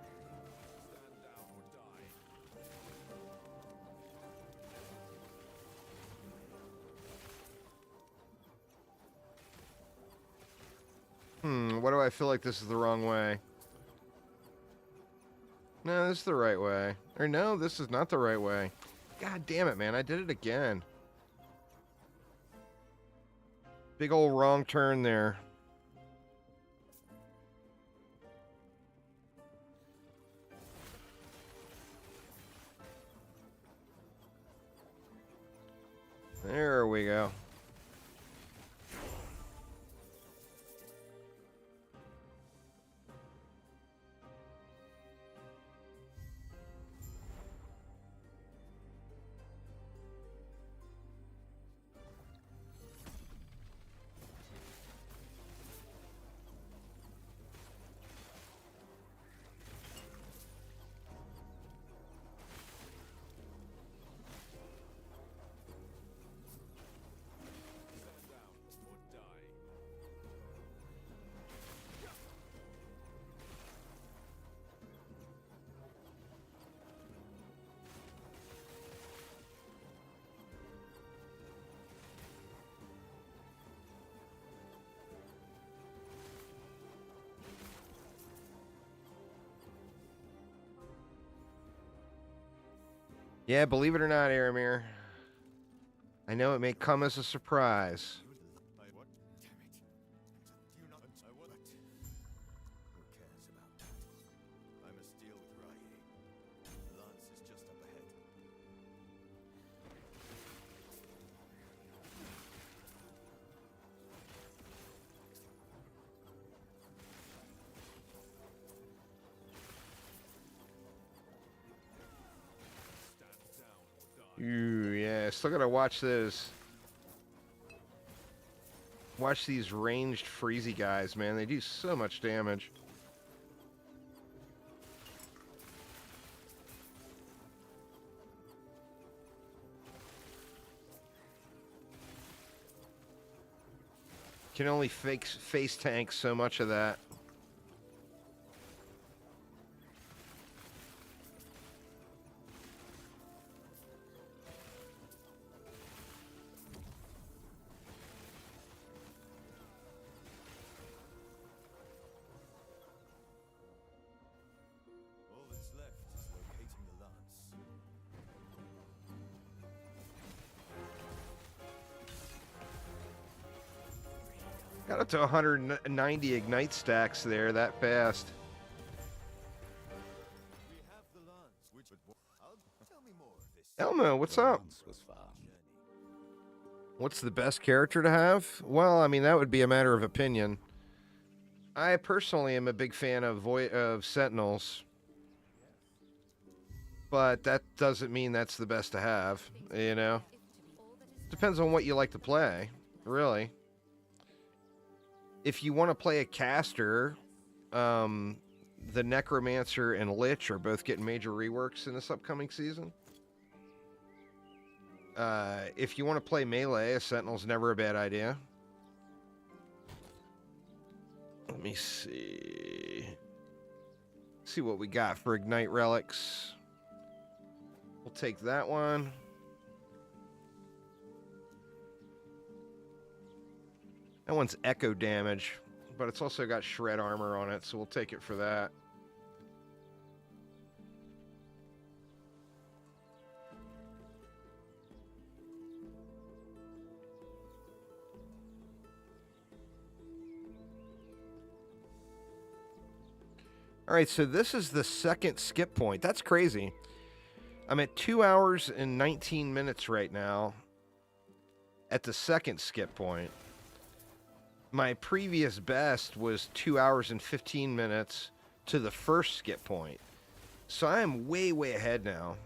Stand down or die. Stand down or die. What do I feel like this is the wrong way? No, this is the right way. Or no, this is not the right way. God damn it, man. I did it again. Big old wrong turn there. There we go. Stand down or die. Yeah, believe it or not, Aramir. I know it may come as a surprise. I what? Damn it. Do you not? I what? Who cares about that? I must deal with Rye. Lance is just up ahead. Stand down or die. Ooh, yeah. Still gotta watch those. Watch these ranged freezy guys, man. They do so much damage. Can only face tank so much of that. All that's left is locating the lance. Got up to 190 ignite stacks there that fast. We have the lance, which would. Tell me more of this. Elmo, what's up? What's the best character to have? Well, I mean, that would be a matter of opinion. I personally am a big fan of Sentinels, but that doesn't mean that's the best to have, you know? Depends on what you like to play, really. If you want to play a caster, the Necromancer and Lich are both getting major reworks in this upcoming season. If you want to play melee, a Sentinel's never a bad idea. Let me see. See what we got for Ignite Relics. We'll take that one. That one's echo damage, but it's also got shred armor on it, so we'll take it for that. All right, so this is the second skip point. That's crazy. I'm at 2 hours and 19 minutes right now at the second skip point. My previous best was 2 hours and 15 minutes to the first skip point. So I am way, way ahead now.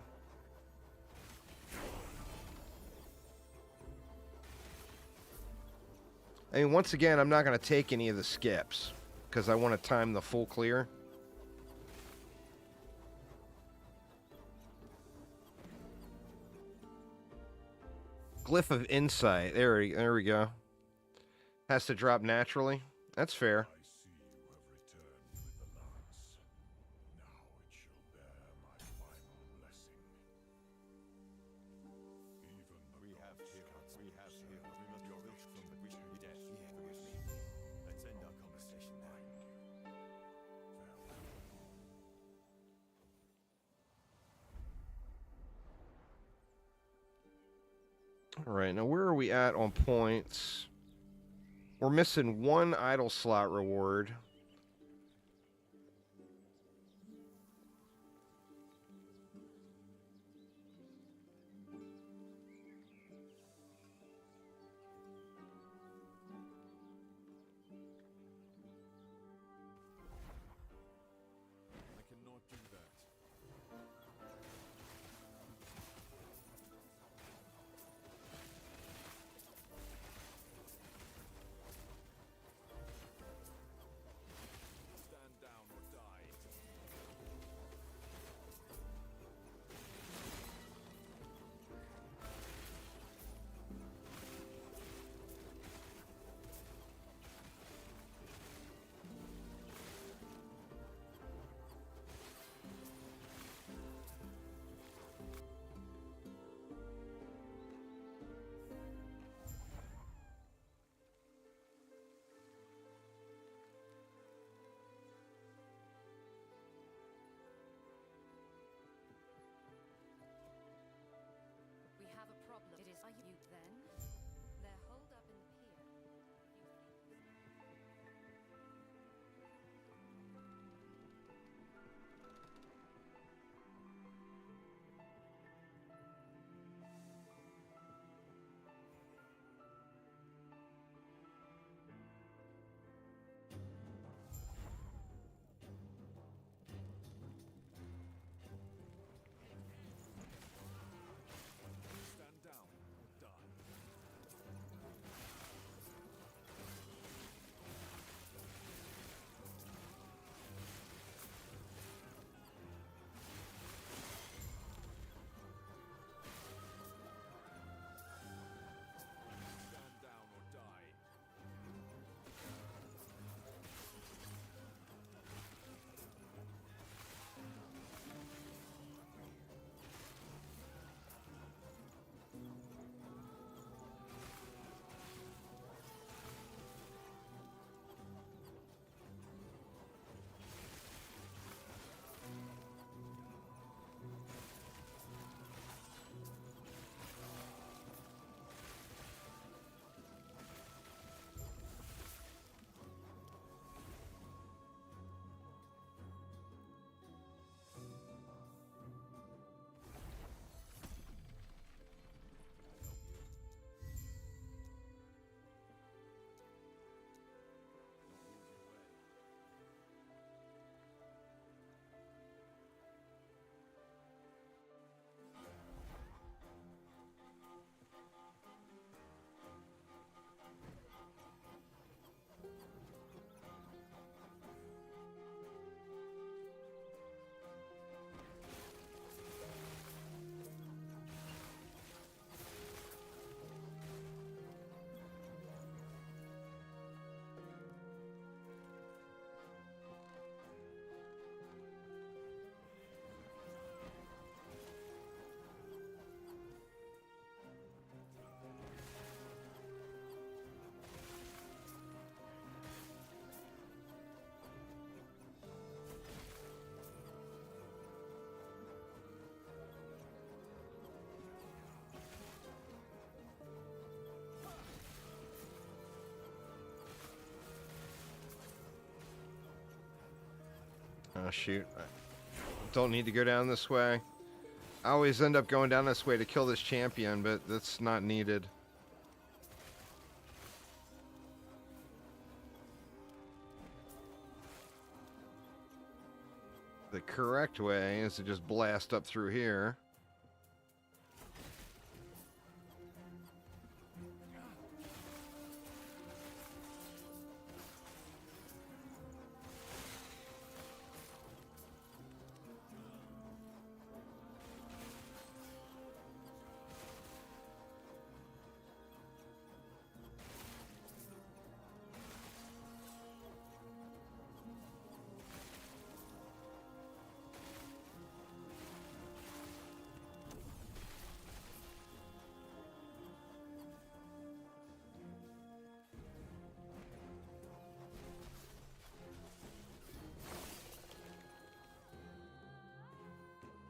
I mean, once again, I'm not going to take any of the skips because I want to time the full clear. Glyph of Insight. There we go. Has to drop naturally. That's fair. I see you have returned with the lance. Now it shall bear my final blessing. Even the We have gods heroes. cannot We have discern heroes. We must your go from the wish of death. your Forgive me. Let's end our conversation there. All right, now where are we at on points? We're missing one idle slot reward. I cannot do that. Oh, shoot. I don't need to go down this way. I always end up going down this way to kill this champion, but that's not needed. The correct way is to just blast up through here.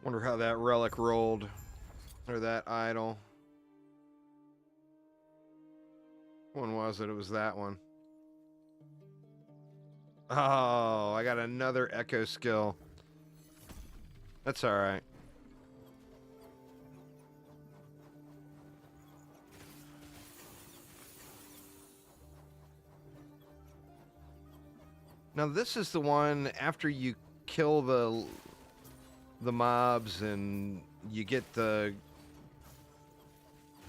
Wonder how that relic rolled, or that idol. When was it? It was that one. Oh, I got another echo skill. That's all right. Now this is the one after you kill the mobs and you get the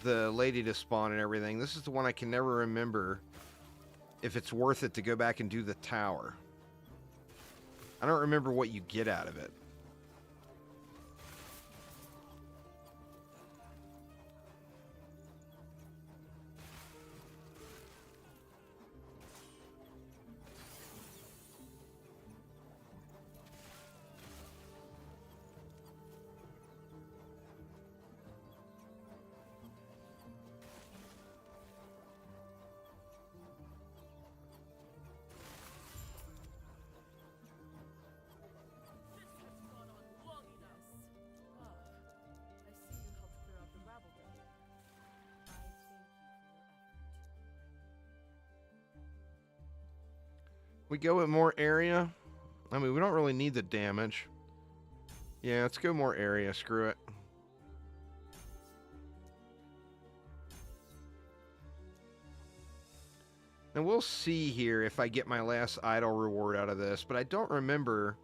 lady to spawn and everything. This is the one I can never remember if it's worth it to go back and do the tower. I don't remember what you get out of it. We go with more area. I mean, we don't really need the damage. Yeah, let's go more area. Screw it. And we'll see here if I get my last idol reward out of this, but I don't remember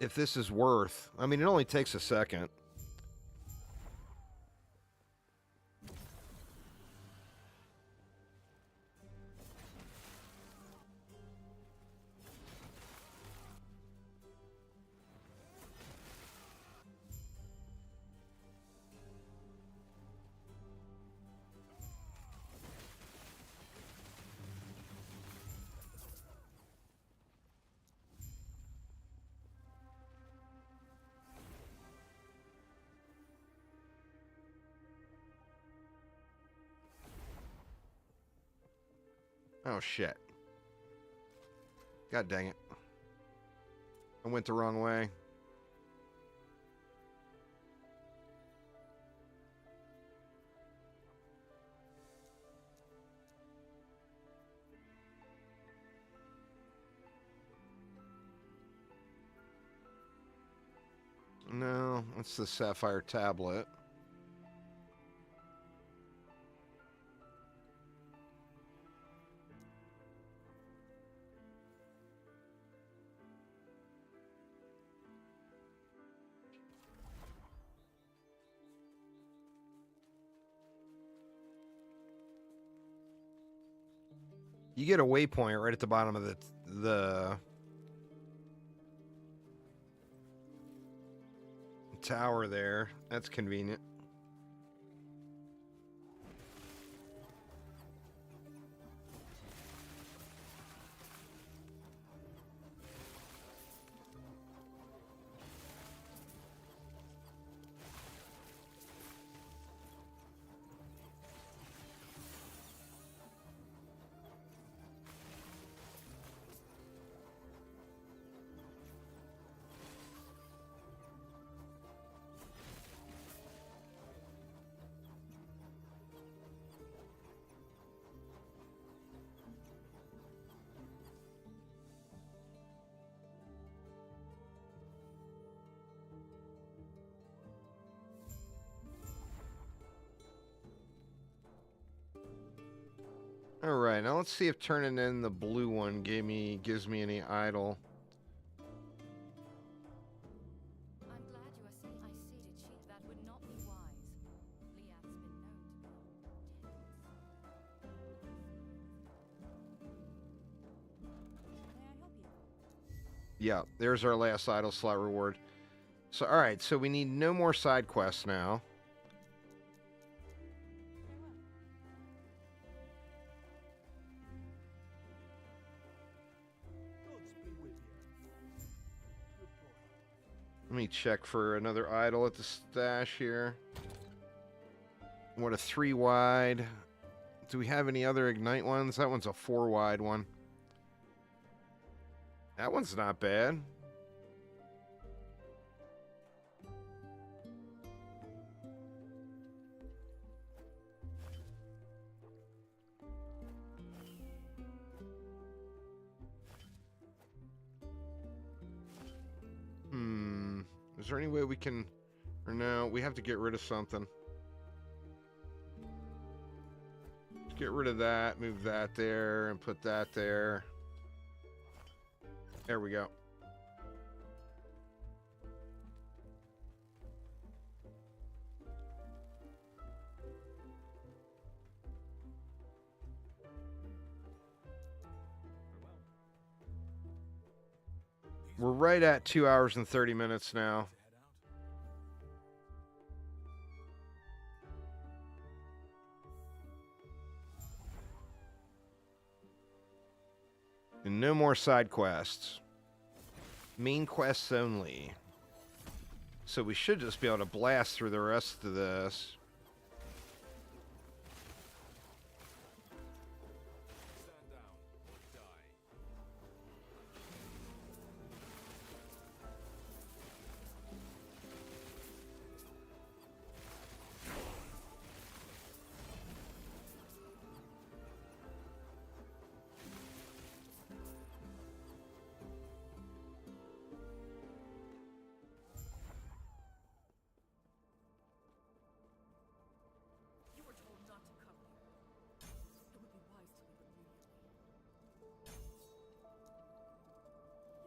if this is worth. I mean, it only takes a second. Oh, shit. God dang it. I went the wrong way. No, it's the sapphire tablet. You get a waypoint right at the bottom of the tower there. That's convenient. right, now let's see if turning in the blue one gives me any idle. I'm glad you are saying I see to cheat. That would not be wise. Liath's been known to be tense. May I help you? Yeah, there's our last idle slot reward. So, all right, so we need no more side quests now. Let me check for another idle at the stash here. What, a 3 wide? Do we have any other ignite ones? That one's a 4 wide one. That one's not bad. Is there any way we can... Or no, we have to get rid of something. Let's get rid of that, move that there, and put that there. There we go. We're right at 2 hours and 30 minutes now. And no more side quests. Main quests only. So we should just be able to blast through the rest of this. Stand down or die. You were told not to come here. It would be wise to leave immediately. Yes. Stand down or die.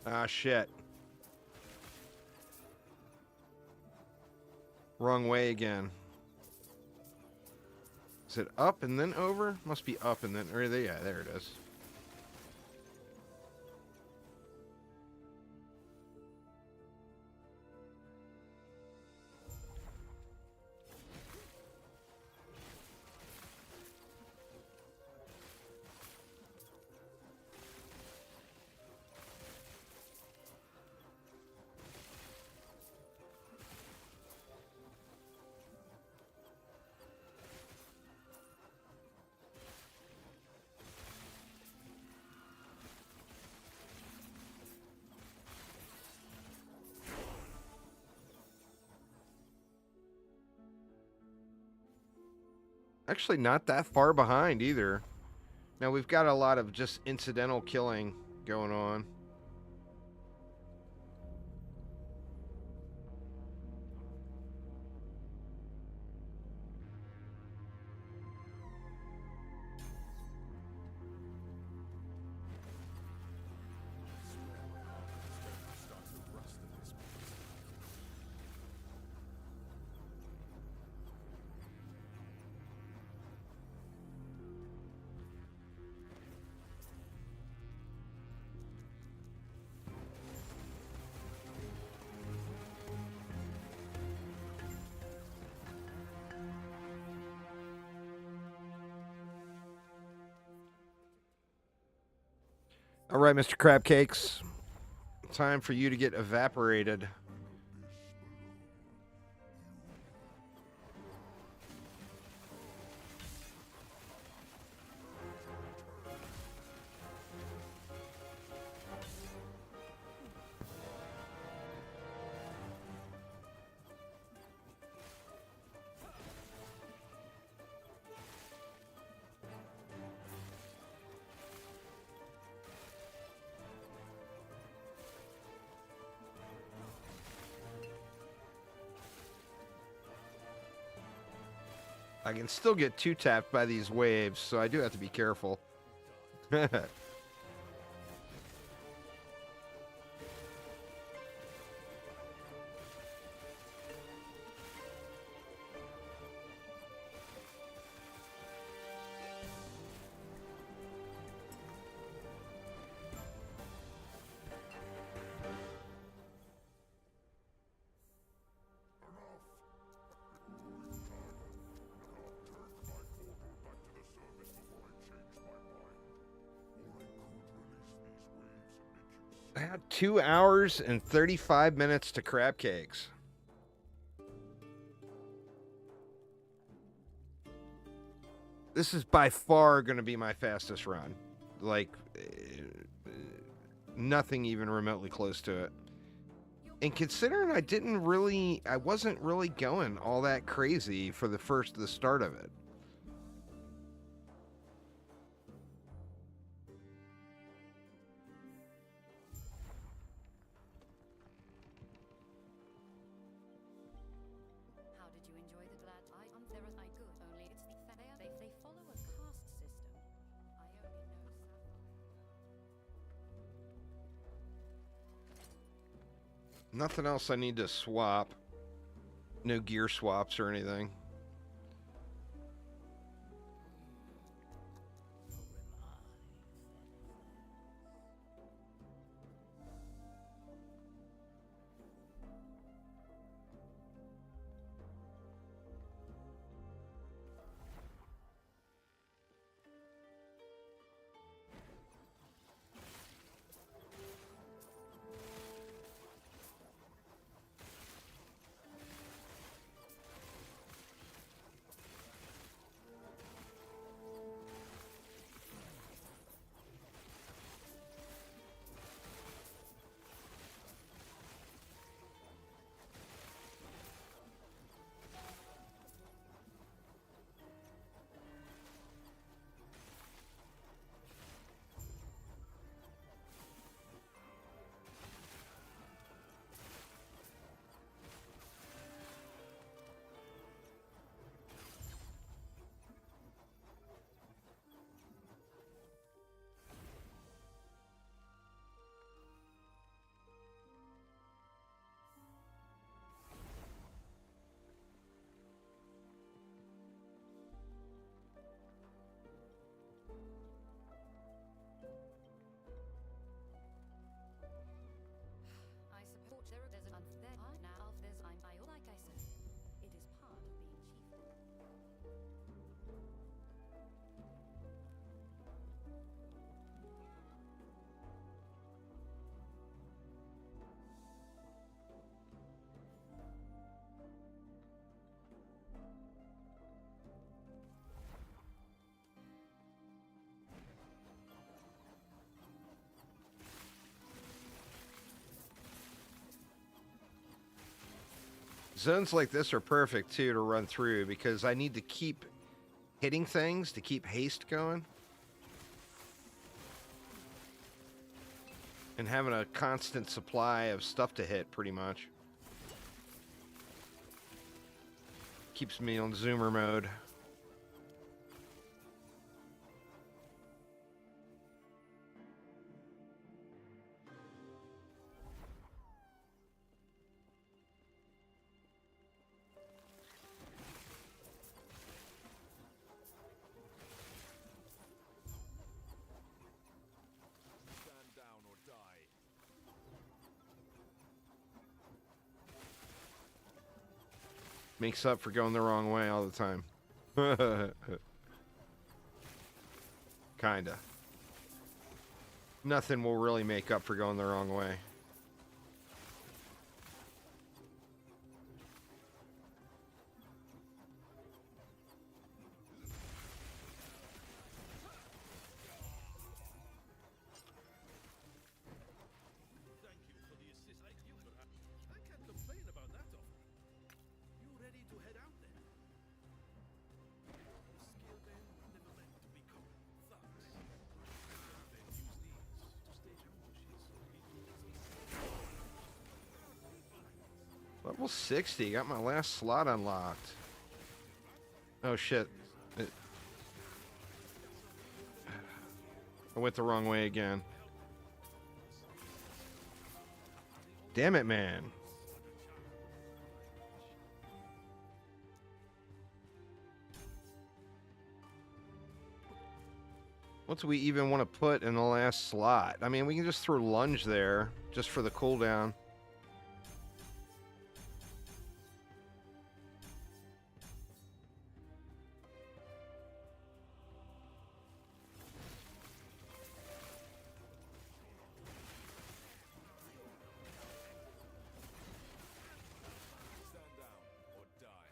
Ah, shit. Wrong way again. Is it up and then over? Must be up and then... Or yeah, there it is. Actually, not that far behind either. Now, we've got a lot of just incidental killing going on. Start to rust at this point. All right, Mr. Crab Cakes. Time for you to get evaporated. I can still get two-tapped by these waves, so I do have to be careful. I had 2 hours and 35 minutes to crab cakes. This is by far going to be my fastest run. Like, nothing even remotely close to it. And considering I wasn't really going all that crazy for the start of it. How did you enjoy the glad items? There are good. Only it's the they follow a caste system. I only know sapphire. Nothing else I need to swap. No gear swaps or anything. I support there's an unfair now there's I like I said. It is part of being chieftain. Zones like this are perfect too to run through because I need to keep hitting things to keep haste going. And having a constant supply of stuff to hit pretty much. Keeps me on zoomer mode. Stand down or die. Makes up for going the wrong way all the time. Kinda. Nothing will really make up for going the wrong way. Thank you for the assist. I can't complain about that offer. You ready to head out then? Skill then never meant to become thugs. Then use these to stage ambushes or Level 60. Got my last slot unlocked. Oh shit. I went the wrong way again. Damn it, man. What do we even want to put in the last slot? I mean, we can just throw lunge there just for the cooldown. Stand down or die.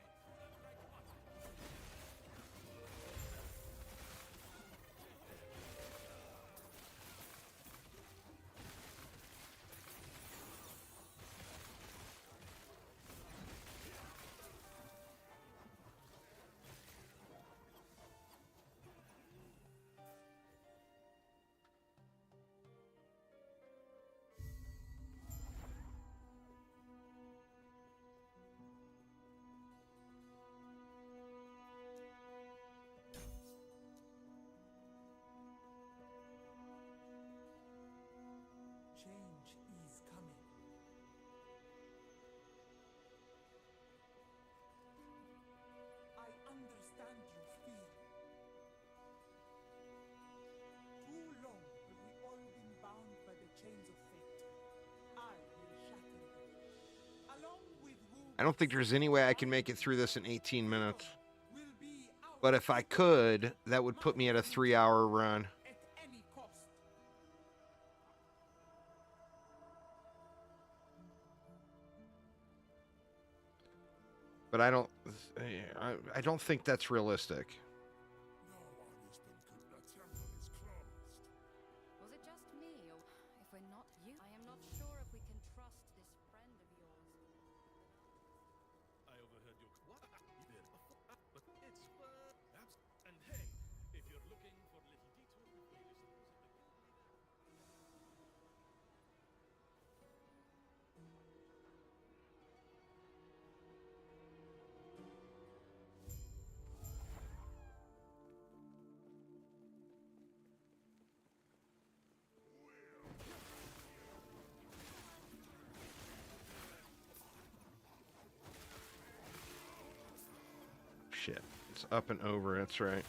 Change is coming. I understand your fear. Too long have we all been bound by the chains of fate. I will shatter them. Along with whom I don't think there's any way I can make it through this in 18 minutes. will be our But if I could, that would put me at a 3-hour run. at any cost. But I don't think that's realistic. Was it just me, or if we're not you? I am not sure if we can trust this friend of yours. I overheard your what? But it's and hey, if you're looking for a little detour, the playlist was at the Shit. It's up and over, that's right.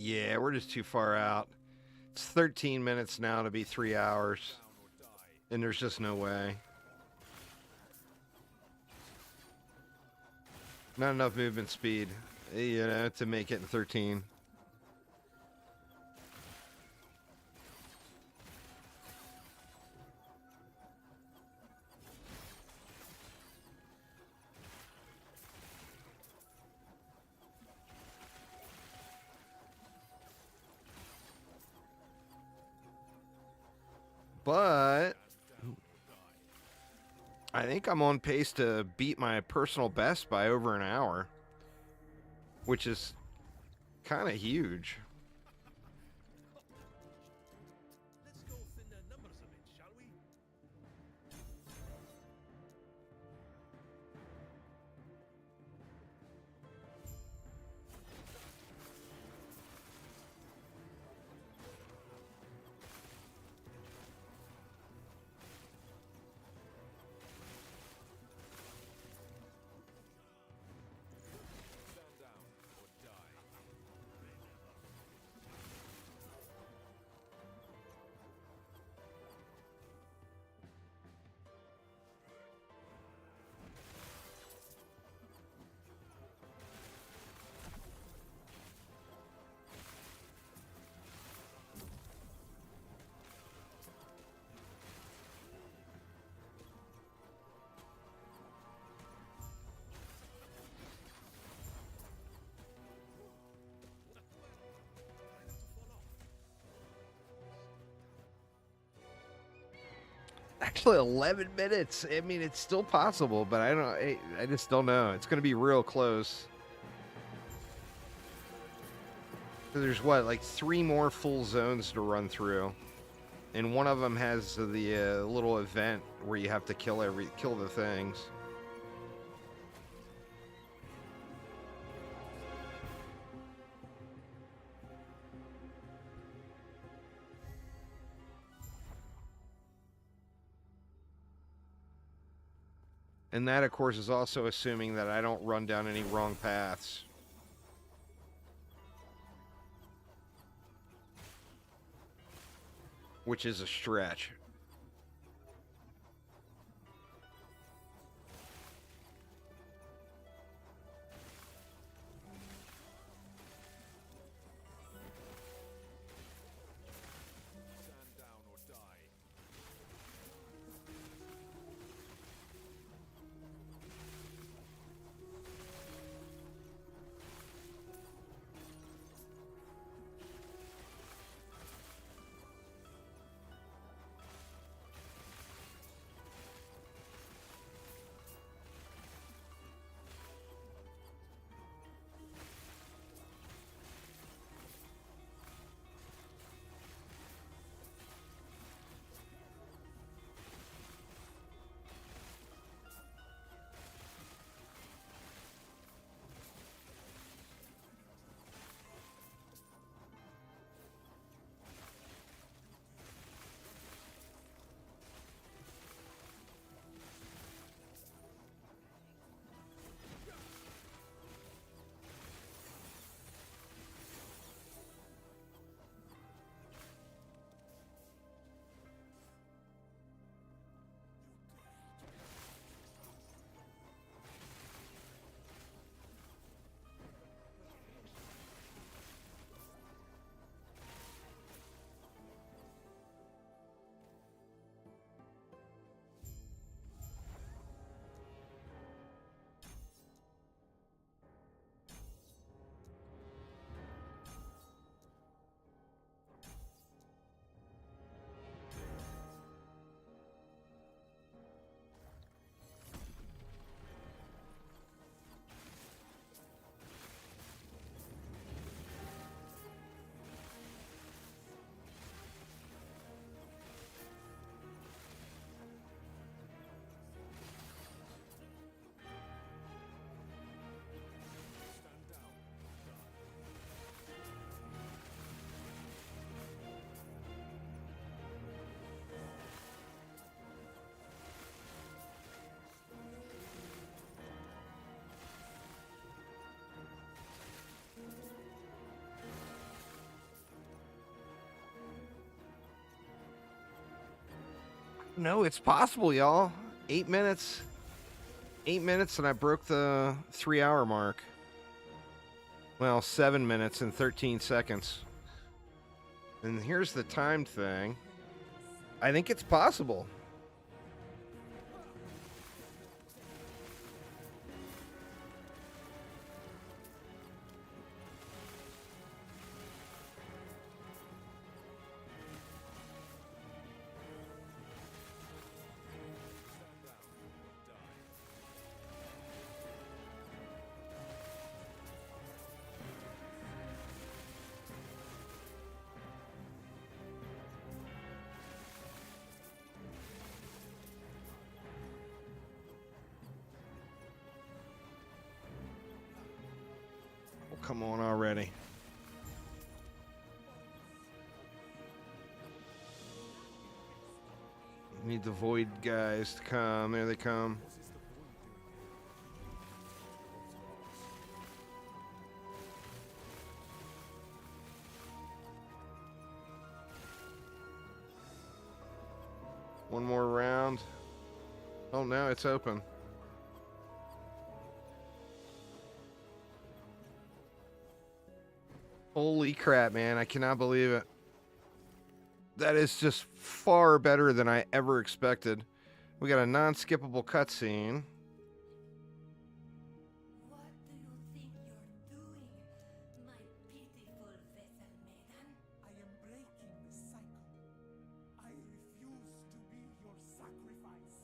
Yeah, we're just too far out. It's 13 minutes now to be 3 hours. And there's just no way. Not enough movement speed, you know, to make it in 13. But I think I'm on pace to beat my personal best by over an hour, which is kind of huge. Let's go thin their numbers a bit, shall we? Stand down or die. Actually, 11 minutes. I mean, it's still possible, but I just don't know. It's going to be real close. So there's what, like 3 more full zones to run through, and one of them has the little event where you have to kill the things. And that, of course, is also assuming that I don't run down any wrong paths. Which is a stretch. Stand down or die. No, it's possible, y'all. 8 minutes. 8 minutes and I broke the 3-hour mark. Well, 7 minutes and 13 seconds. And here's the time thing. I think it's possible. Come on already. Need the void guys to come. There they come. One more round. Oh, now it's open. Holy crap, man. I cannot believe it. That is just far better than I ever expected. We got a non-skippable cutscene. What do you think you're doing, my pitiful vessel maiden? I am breaking the cycle. I refuse to be your sacrifice.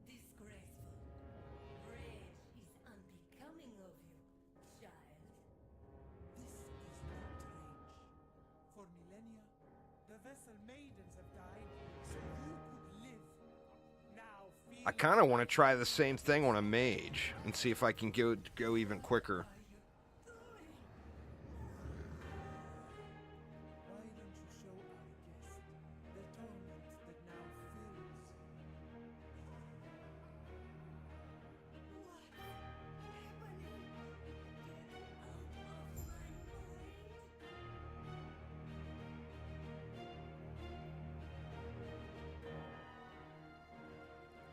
Disgraceful. Rage is unbecoming of you, child. This is not rage. For millennia, the vessel maidens have died so you could live. Now feel I kind of want to try the same thing on a mage and see if I can go even quicker. Why don't you show our guest the torment that now fills? What's happening? Get out of my mind.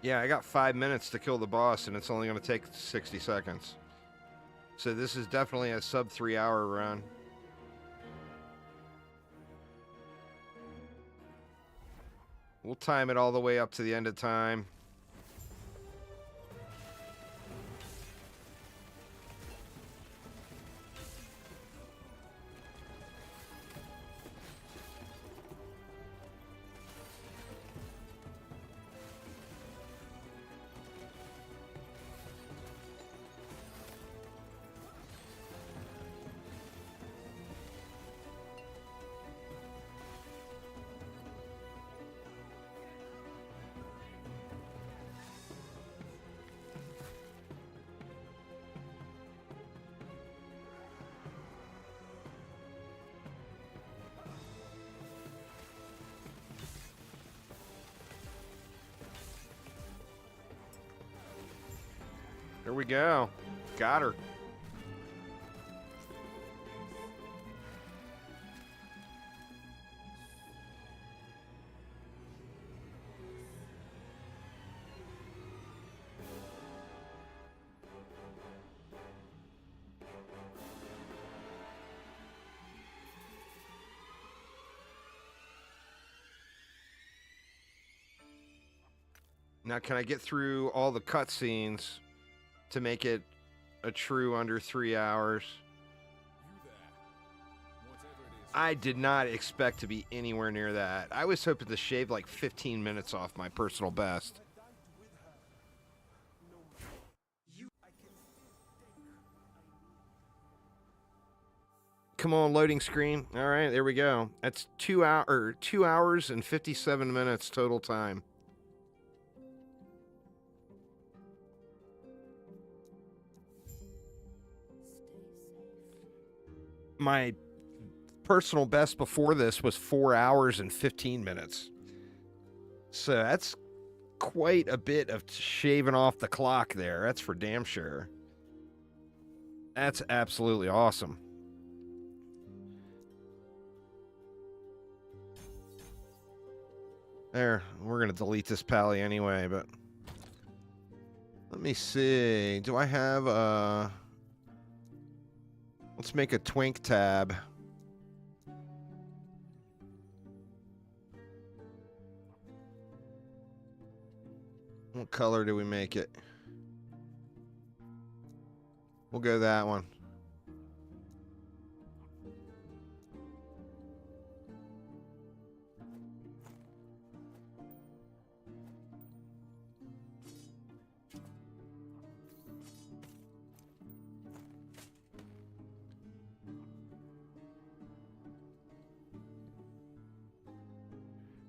Yeah, I got 5 minutes to kill the boss, and it's only going to take 60 seconds. So this is definitely a sub 3-hour run. We'll time it all the way up to the end of time. Here we go. Got her. Now, can I get through all the cutscenes to make it a true under 3 hours? You there. Whatever it is. I did not expect to be anywhere near that. I was hoping to shave like 15 minutes off my personal best. Come on, loading screen. All right, there we go. That's 2 hours and 57 minutes total time. My personal best before this was 4 hours and 15 minutes. So that's quite a bit of shaving off the clock there. That's for damn sure. That's absolutely awesome. There, we're going to delete this Paly anyway, but... Let me see. Do I have a... Let's make a twink tab. What color do we make it? We'll go that one.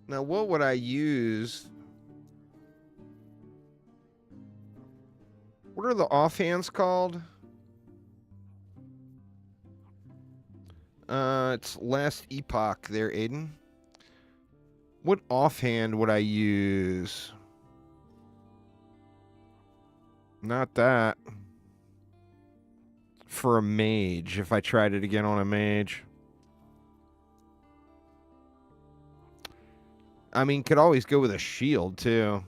Now, what would I use? What are the offhands called? It's Last Epoch there, Aiden. What offhand would I use? Not that. For a mage, if I tried it again on a mage. I mean, could always go with a shield, too.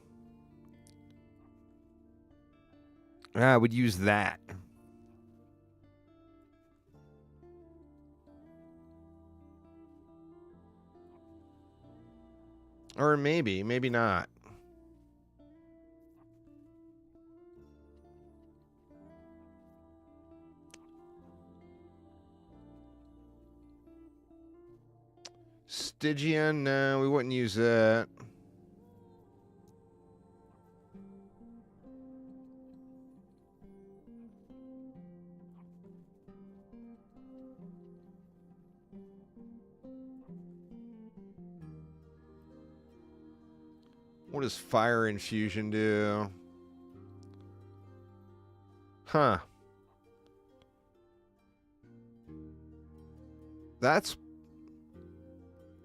I would use that. Or maybe not. Stygian, no, we wouldn't use that. What does fire infusion do? Huh. That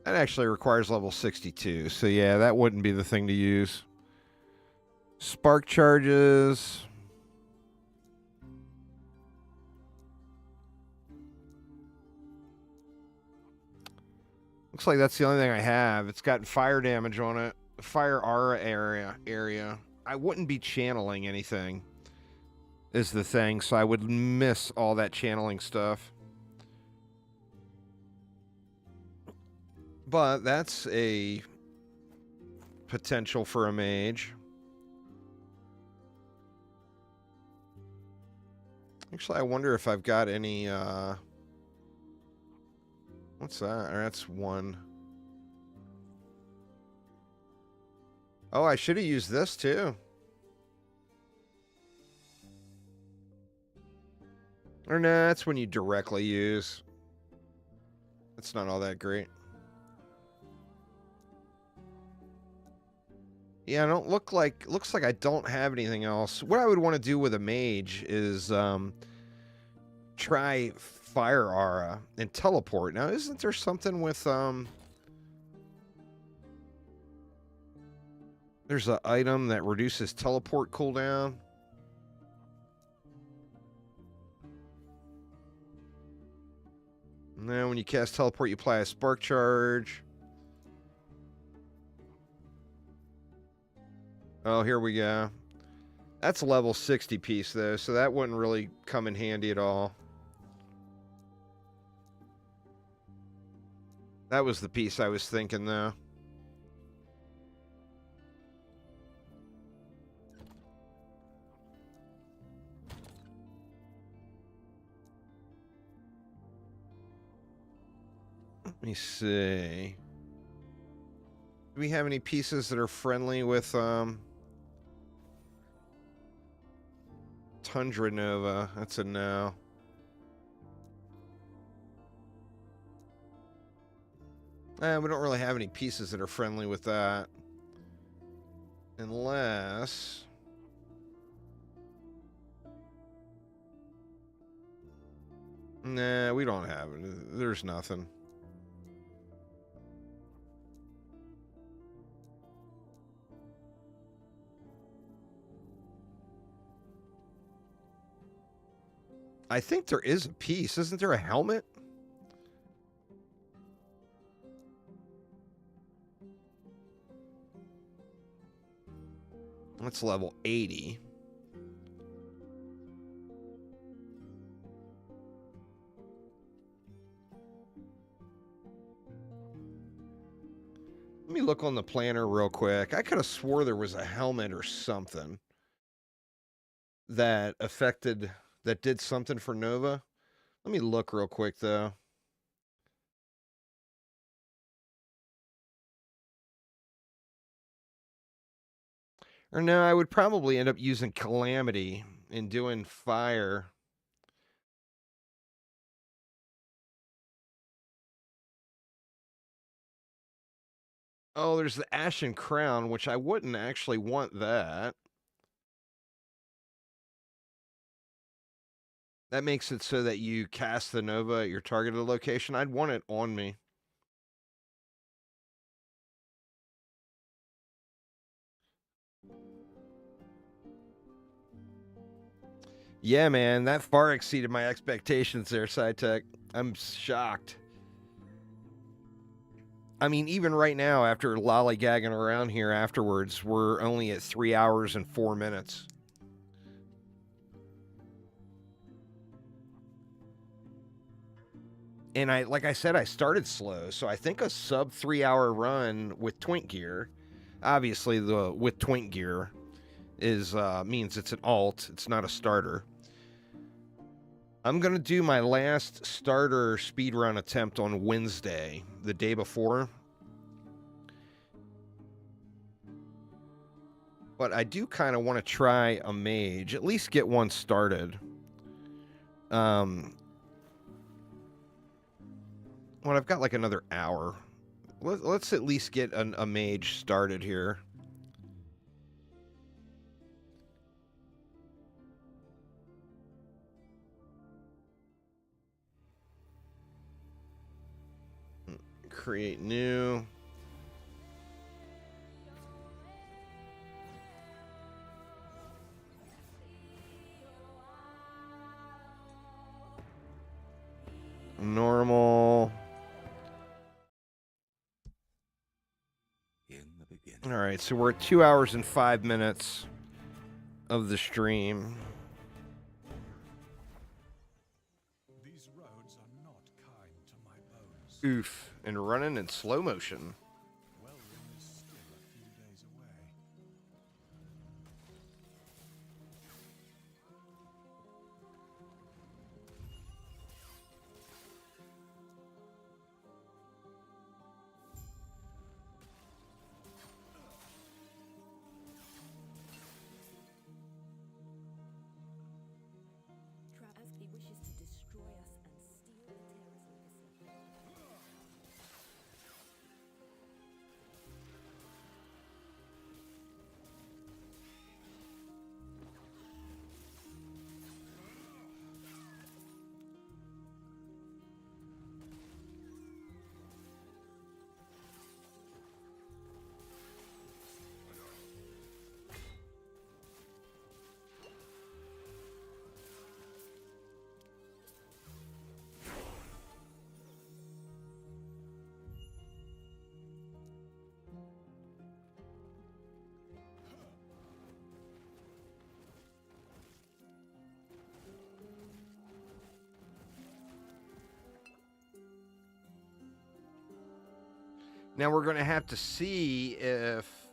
actually requires level 62. So yeah, that wouldn't be the thing to use. Spark charges. Looks like that's the only thing I have. It's got fire damage on it. Fire aura area. I wouldn't be channeling anything is the thing, so I would miss all that channeling stuff. But that's a potential for a mage. Actually, I wonder if I've got any, what's that? That's one. Oh, I should have used this too. Or nah, that's when you directly use. That's not all that great. Yeah, I don't looks like I don't have anything else. What I would want to do with a mage is try fire aura and teleport. Now, isn't there something with there's an item that reduces teleport cooldown? And then when you cast teleport, you apply a spark charge. Oh, here we go. That's a level 60 piece, though, so that wouldn't really come in handy at all. That was the piece I was thinking, though. Let me see. Do we have any pieces that are friendly with Tundra Nova? That's a no. We don't really have any pieces that are friendly with that. Unless... Nah, we don't have it. There's nothing. I think there is a piece. Isn't there a helmet? That's level 80. Let me look on the planner real quick. I could have swore there was a helmet or something that did something for Nova. Let me look real quick, though. Or no, I would probably end up using Calamity and doing fire. Oh, there's the Ashen Crown, which I wouldn't actually want that. That makes it so that you cast the Nova at your targeted location. I'd want it on me. Yeah, man, that far exceeded my expectations there, SciTech. I'm shocked. I mean, even right now, after lollygagging around here afterwards, we're only at 3 hours and 4 minutes. And like I said, I started slow, so I think a sub 3 hour run with Twink gear, obviously with Twink gear, means it's an alt. It's not a starter. I'm gonna do my last starter speedrun attempt on Wednesday, the day before. But I do kind of want to try a mage, at least get one started. Well, I've got like another hour. Let's at least get a mage started here. Create new. Normal. In the beginning. All right, so we're at 2 hours and 5 minutes of the stream. These roads are not kind to my bones. Oof, and running in slow motion. Wellring is still a few days away. He wishes to destroy us and steal the Terra's legacy. Now we're going to have to see if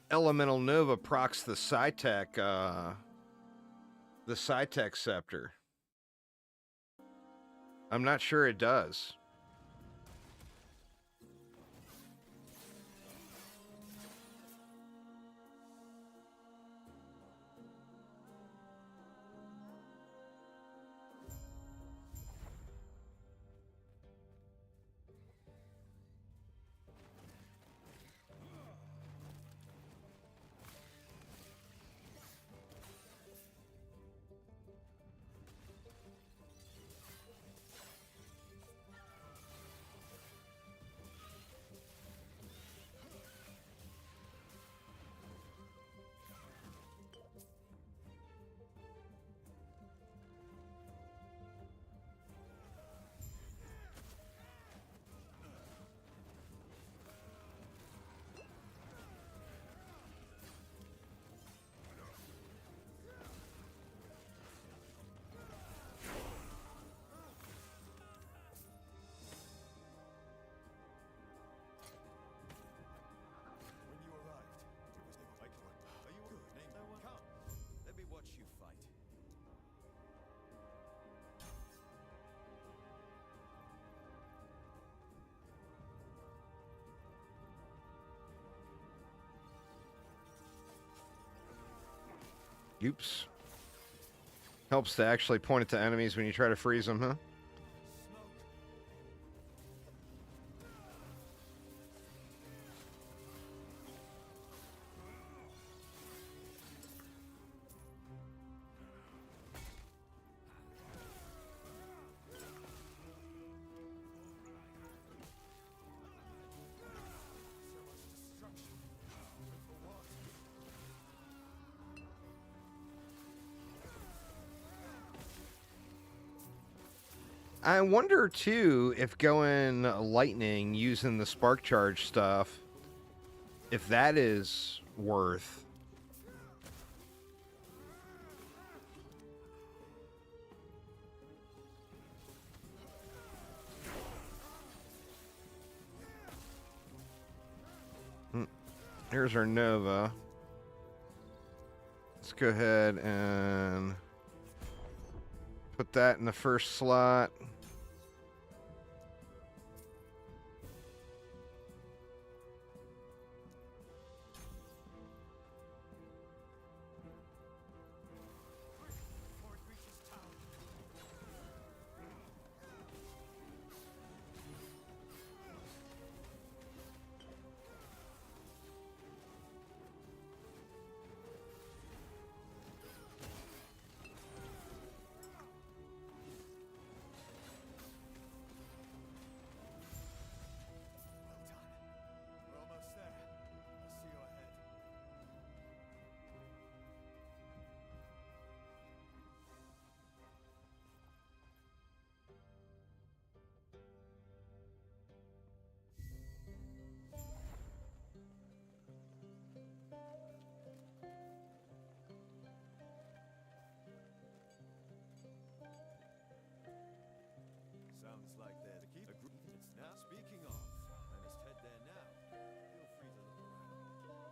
Elemental Nova procs the SciTech scepter. I'm not sure it does. Oops. Helps to actually point it to enemies when you try to freeze them, huh? I wonder too if going lightning using the spark charge stuff, if that is worth. Here's our Nova. Let's go ahead and put that in the first slot. We're almost there. I'll see you ahead. Sounds like they're the key. It's now speaking of. I must head there now. Feel free to look around.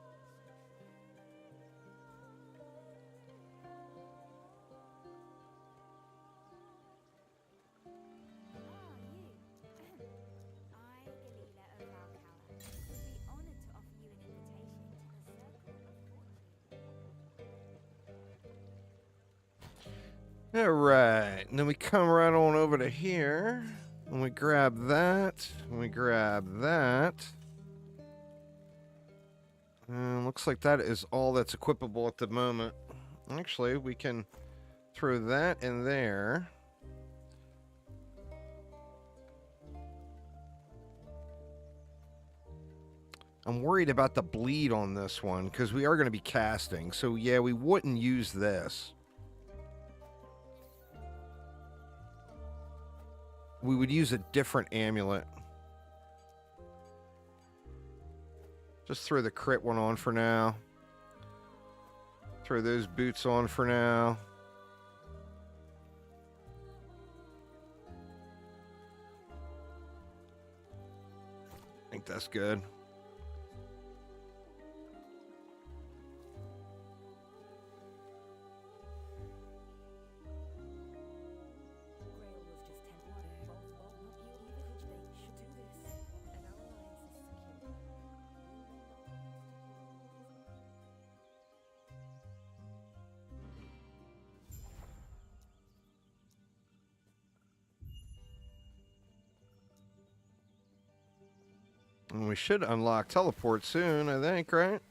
Ah, you. I, Galila of Valcala, would be honored to offer you an invitation to the Circle of Fortune. All right, and then we come right on over to here, and we grab that, and we grab that. And looks like that is all that's equipable at the moment. Actually, we can throw that in there. I'm worried about the bleed on this one, because we are going to be casting. So yeah, we wouldn't use this. We would use a different amulet. Just throw the crit one on for now. Throw those boots on for now. I think that's good. And we should unlock teleport soon, I think, right?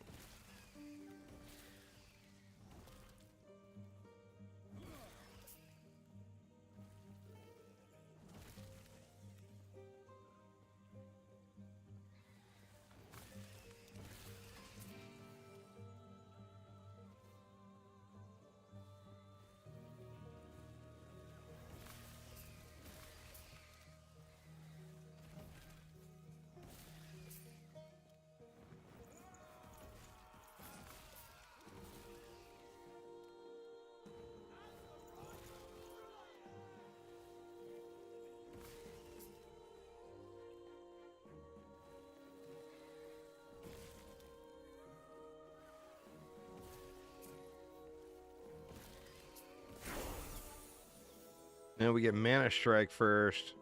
Now we get Mana Strike first.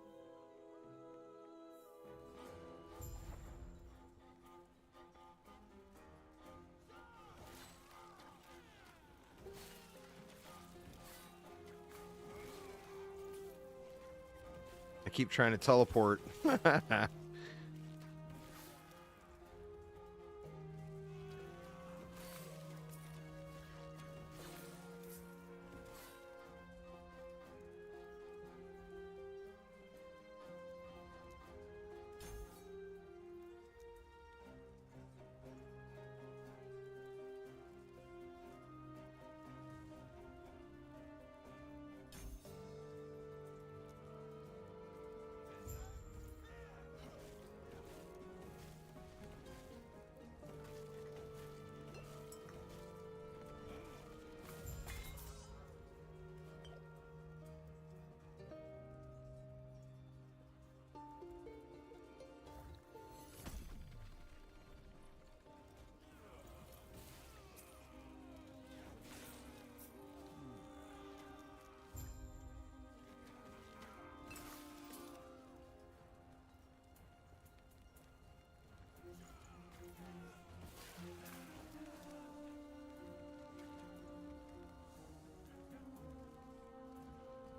keep trying to teleport.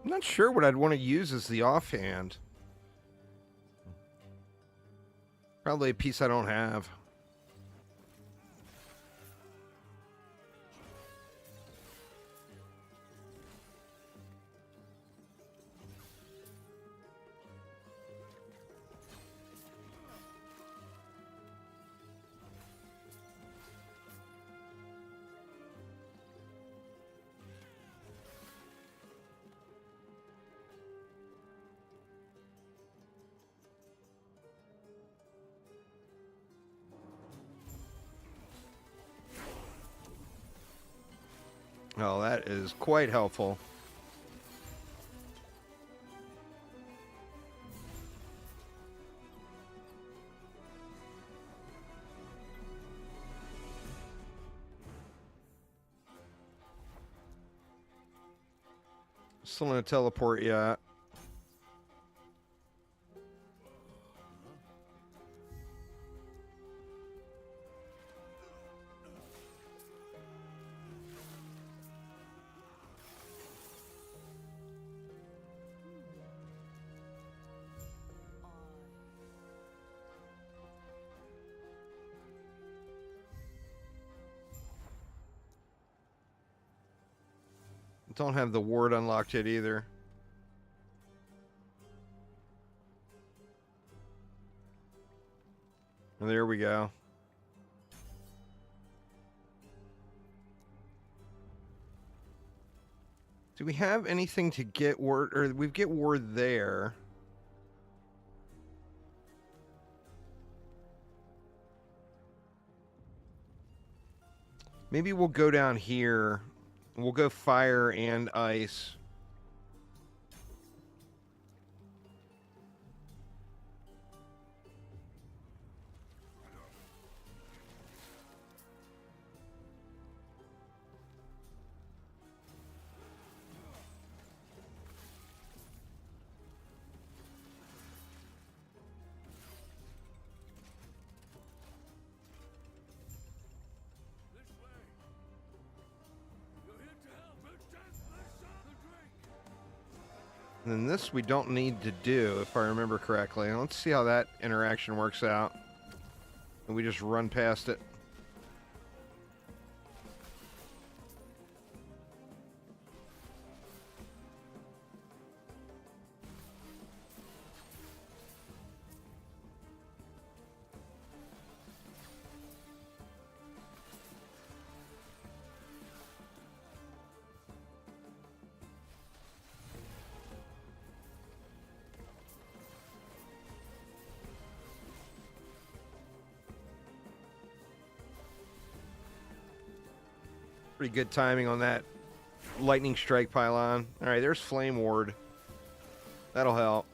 I'm not sure what I'd want to use as the offhand. Probably a piece I don't have. Oh, that is quite helpful. Still in a teleport yet. Don't have the ward unlocked yet either. And there we go. Do we have anything to get ward, or we get ward there? Maybe we'll go down here. We'll go fire and ice. And then this we don't need to do, if I remember correctly. Let's see how that interaction works out. And we just run past it. Pretty good timing on that lightning strike pylon. All right, there's flame ward. That'll help.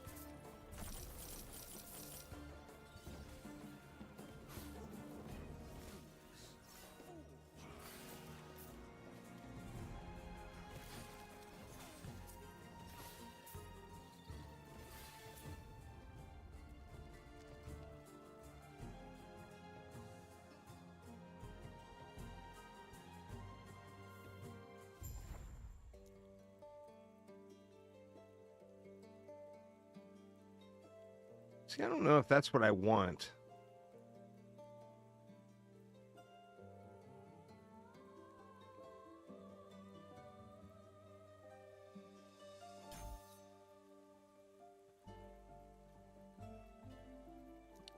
See, I don't know if that's what I want.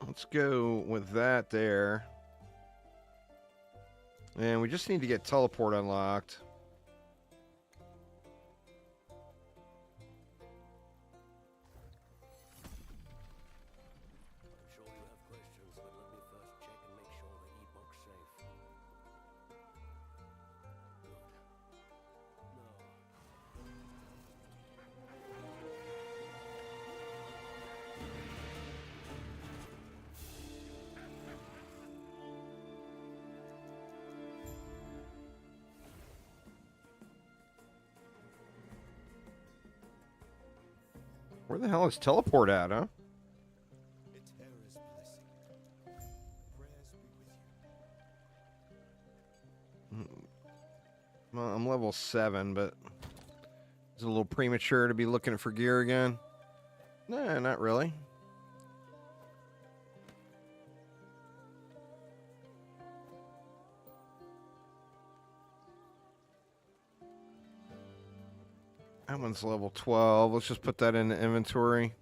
Let's go with that there. And we just need to get teleport unlocked. I'm sure you have questions, but let me first check and make sure the Epoch's safe. Good. No. Where the hell is teleport at, huh? Eterra's blessing. Prayers be with you. Well, I'm level 7, but it's a little premature to be looking for gear again. Nah, not really. That one's level 12. Let's just put that in the inventory.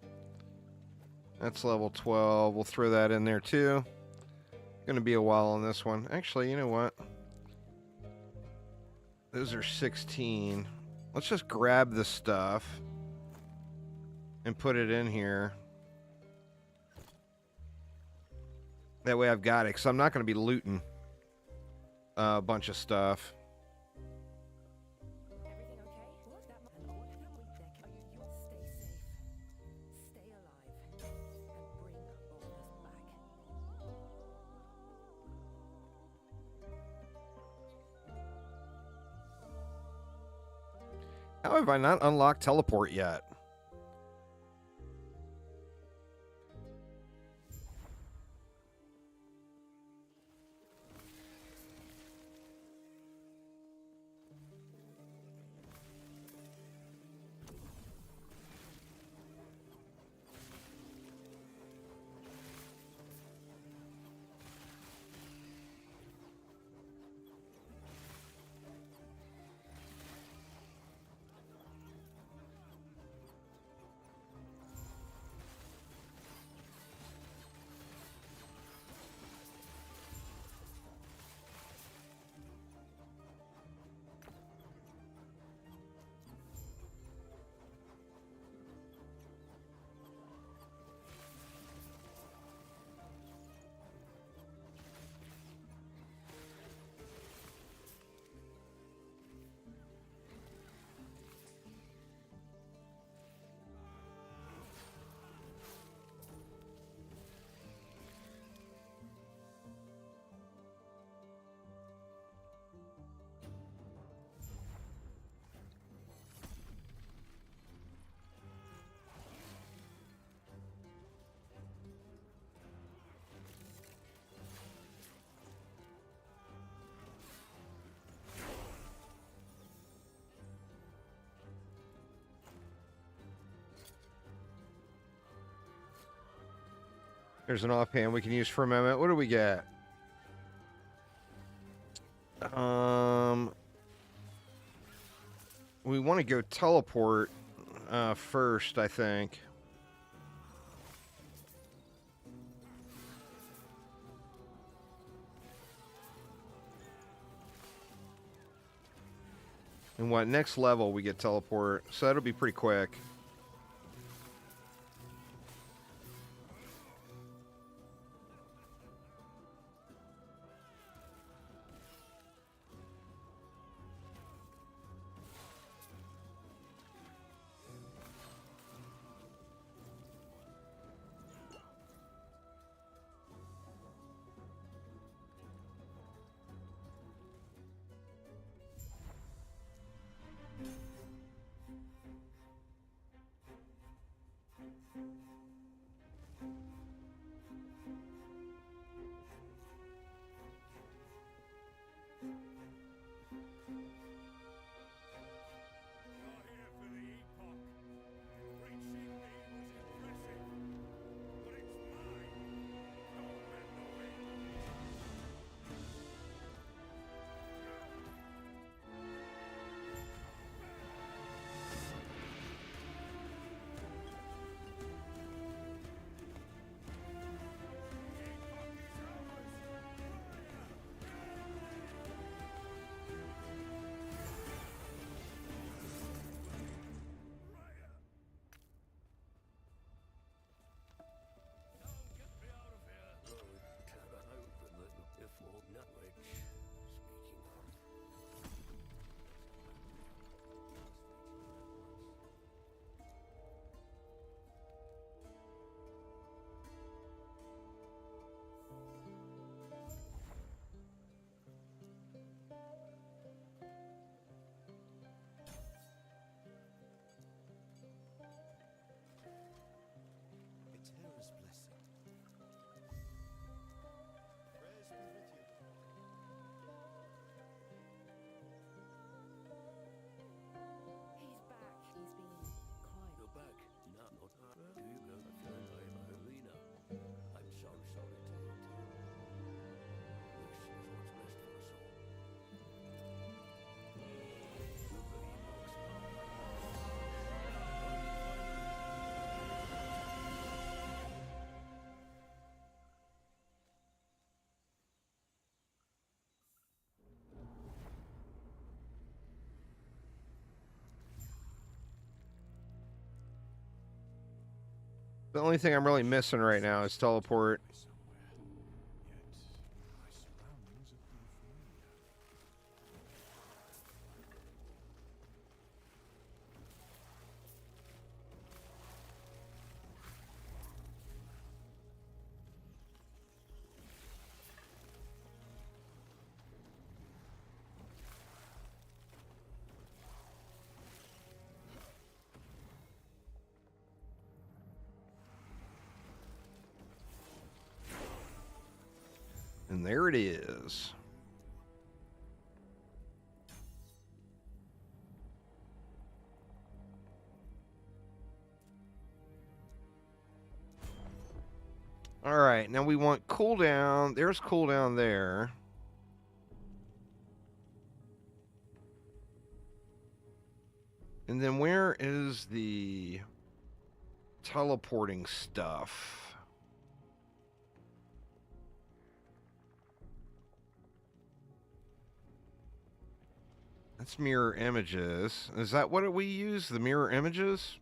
That's level 12. We'll throw that in there too. Gonna be a while on this one. Actually, you know what? Those are 16. Let's just grab the stuff and put it in here. That way I've got it, because I'm not going to be looting a bunch of stuff. Everything okay? What? That and all that we deck. You'll stay safe. Stay alive. And bring boldness back. How have I not unlocked teleport yet? There's an offhand we can use for a moment. What do we get? We want to go teleport first, I think. And what, next level we get teleport, so that'll be pretty quick. The only thing I'm really missing right now is teleport. Somewhere. Yet my surroundings appear familiar. And there it is. All right, now we want cooldown. There's cooldown there. And then where is the teleporting stuff? That's mirror images. Is that what we use? The mirror images?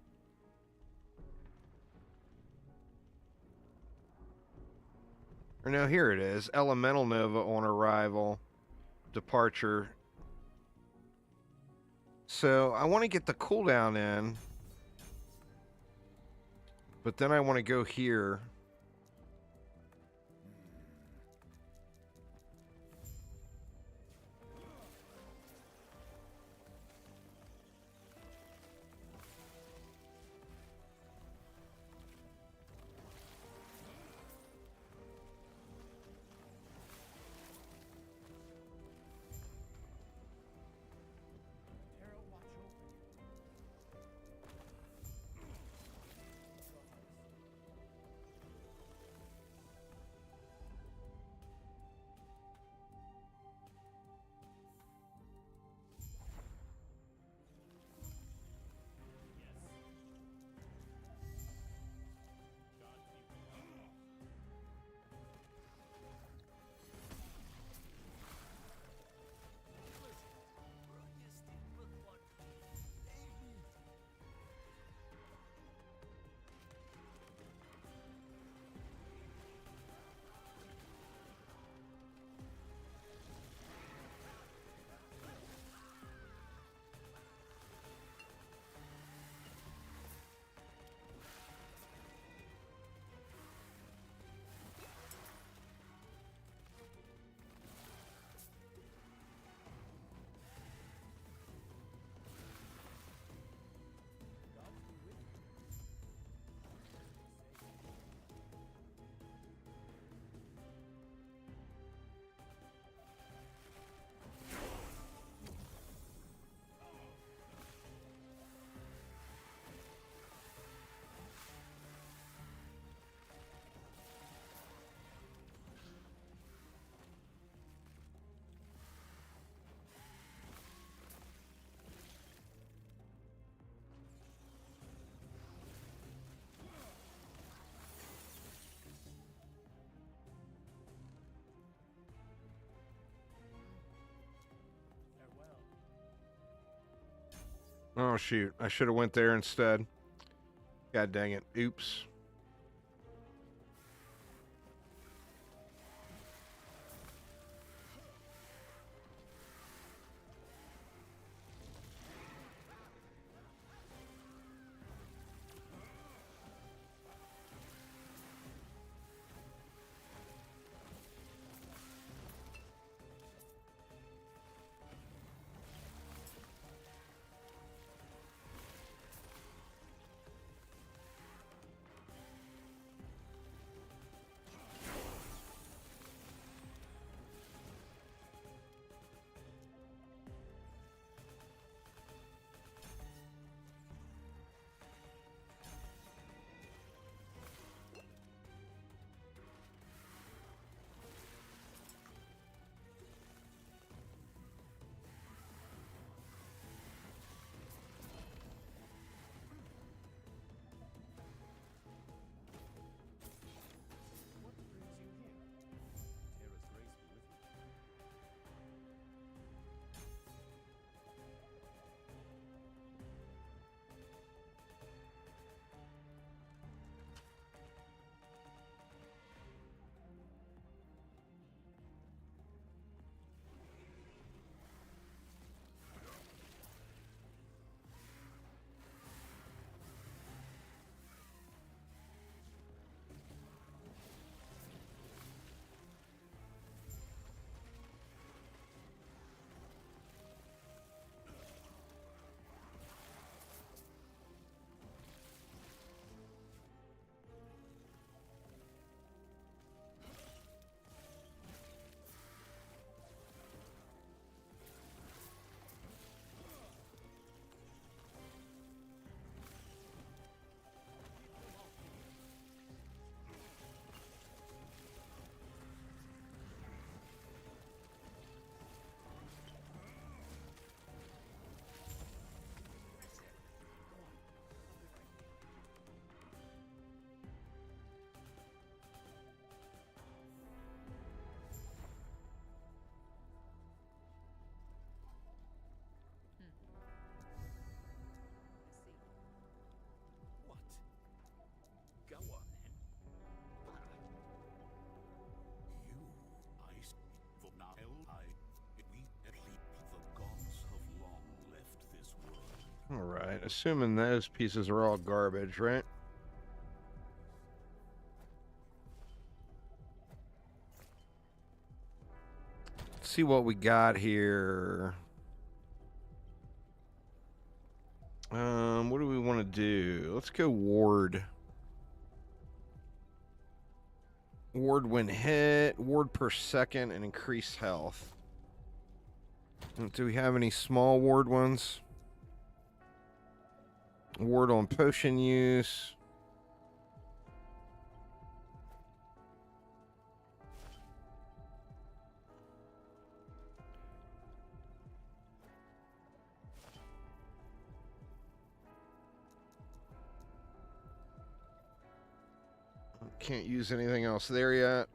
Or no, here it is. Elemental Nova on arrival. Departure. So I want to get the cooldown in. But then I want to go here. Terra, watch over you. Oh, shoot. I should have went there instead. God dang it. Oops. All right, assuming those pieces are all garbage, right? Let's see what we got here. What do we want to do? Let's go ward. Ward when hit, ward per second, and increase health. Do we have any small ward ones? Ward on potion use. Can't use anything else there yet.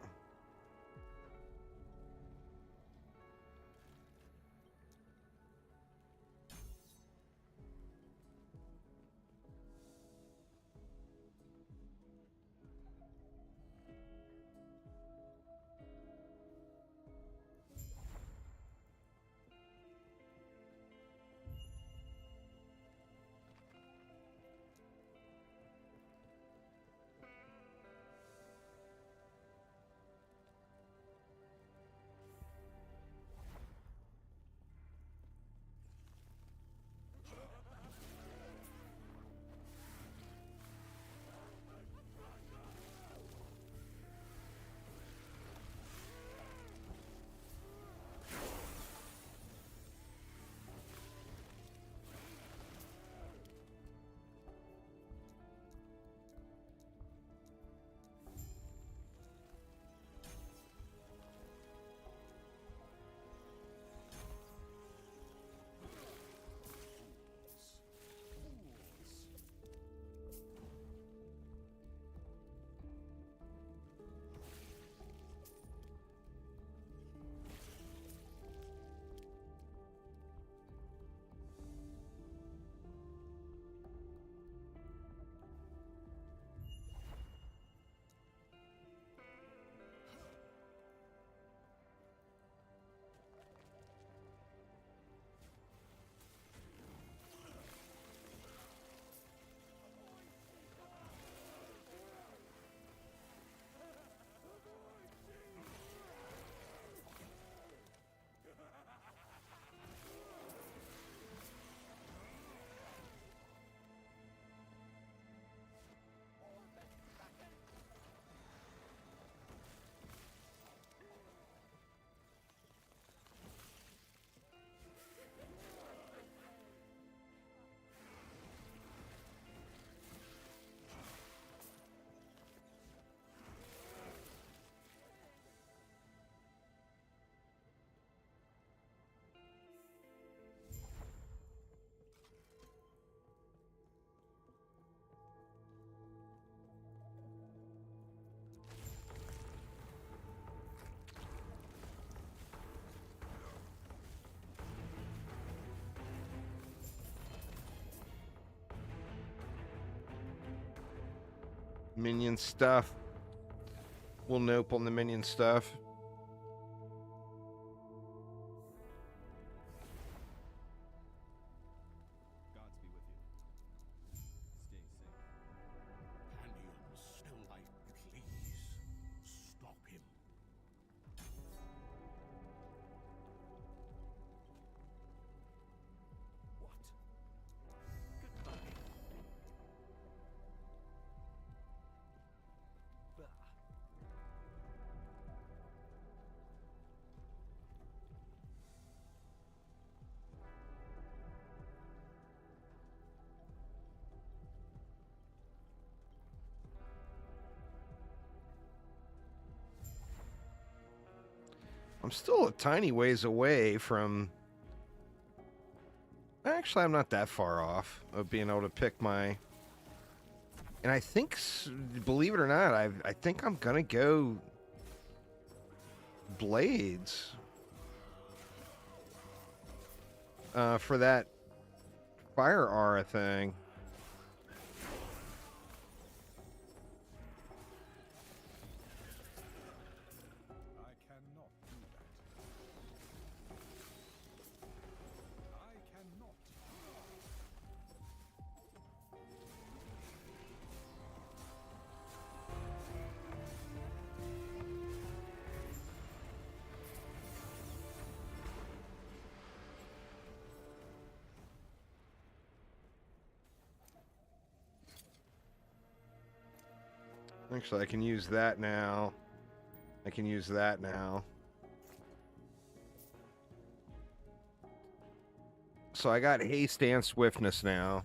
Minion stuff. We'll nope on the minion stuff. Gods be with you. Stay safe. Palion still like, please stop him. What? Goodbye. Bah. I'm still a tiny ways away from... Actually, I'm not that far off of being able to pick my... And I think, believe it or not, I think I'm going to go Blades for that Fire Aura thing. I cannot do that. I cannot. Actually, I can use that now. I can use that now. So I got haste and swiftness now.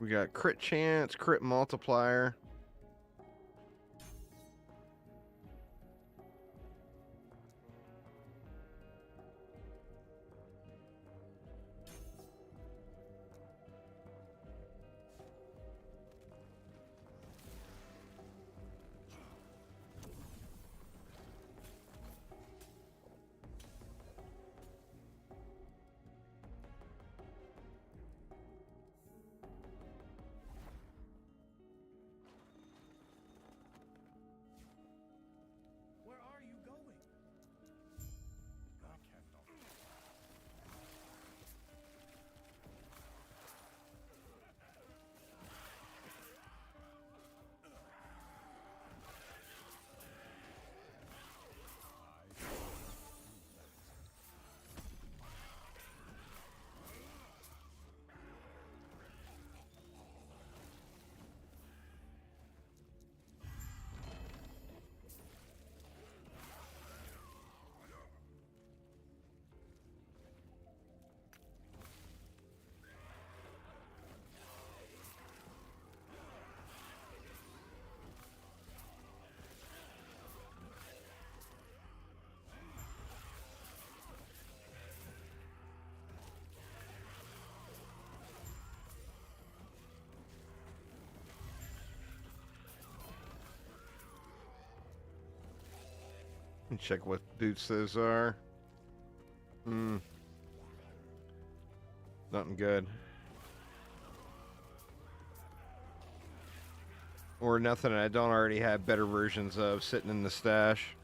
We got crit chance, crit multiplier. Where are you going? I cannot. Let me check what boots those are. Nothing good. Or nothing I don't already have better versions of sitting in the stash.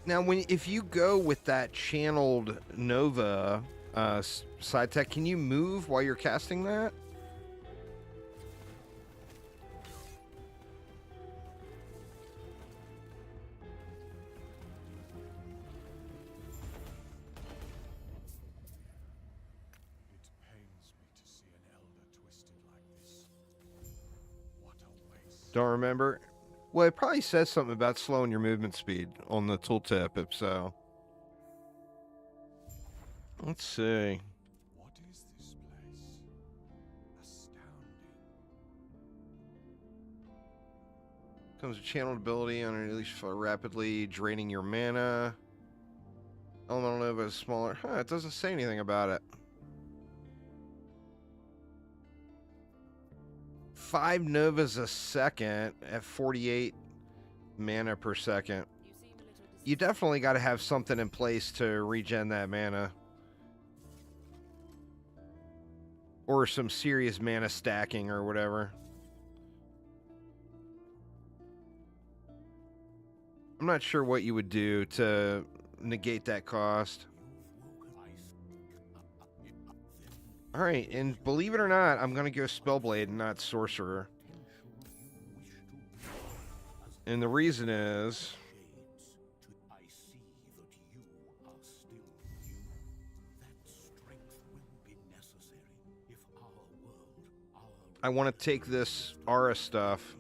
Now, if you go with that channeled Nova side tech, can you move while you're casting that? It pains me to see an elder twisted like this. What a waste. Don't remember. Well, it probably says something about slowing your movement speed on the tooltip, if so. Let's see. What is this place? Astounding. Comes with channeled ability on at least for rapidly draining your mana. Elemental Nova is smaller. Huh, it doesn't say anything about it. 5 Novas a second at 48 mana per second. You definitely got to have something in place to regen that mana. Or some serious mana stacking or whatever. I'm not sure what you would do to negate that cost. Alright, and believe it or not, I'm going to go Spellblade and not Sorcerer. And the reason is... I see that you are still you. That strength will be necessary if our world, I want to take this Aura stuff.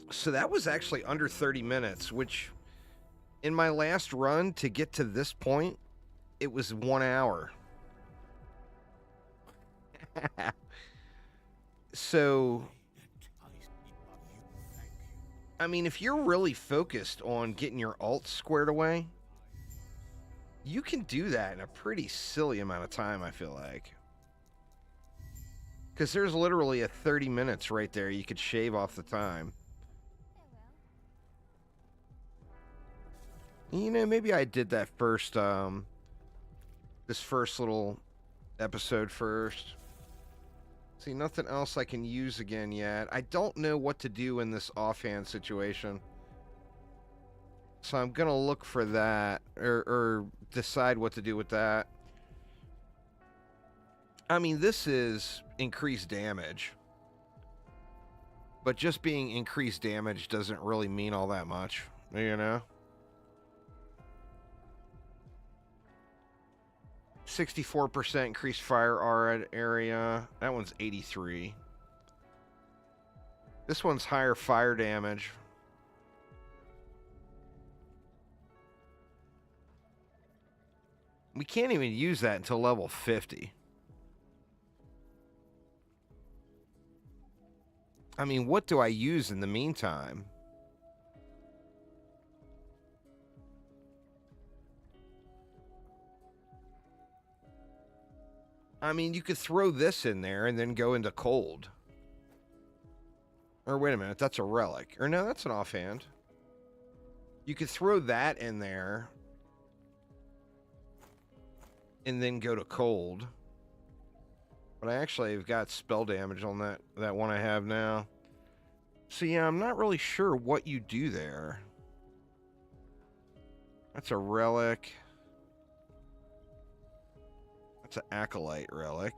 So that was actually under 30 minutes, which in my last run to get to this point, it was 1 hour. So, I mean, if you're really focused on getting your alt squared away, you can do that in a pretty silly amount of time, I feel like. Because there's literally a 30 minutes right there. You could shave off the time. You know, maybe I did that first, this first little episode first. See, nothing else I can use again yet. I don't know what to do in this offhand situation. So I'm going to look for that, or decide what to do with that. I mean, this is increased damage. But just being increased damage doesn't really mean all that much, you know? 64% increased fire aura area. That one's 83. This one's higher fire damage. We can't even use that until level 50. I mean, what do I use in the meantime? I mean, you could throw this in there and then go into cold. Or wait a minute, that's a relic. Or no, that's an offhand. You could throw that in there and then go to cold. But I actually have got spell damage on that one I have now. So yeah, I'm not really sure what you do there. That's a relic. That's an Acolyte relic.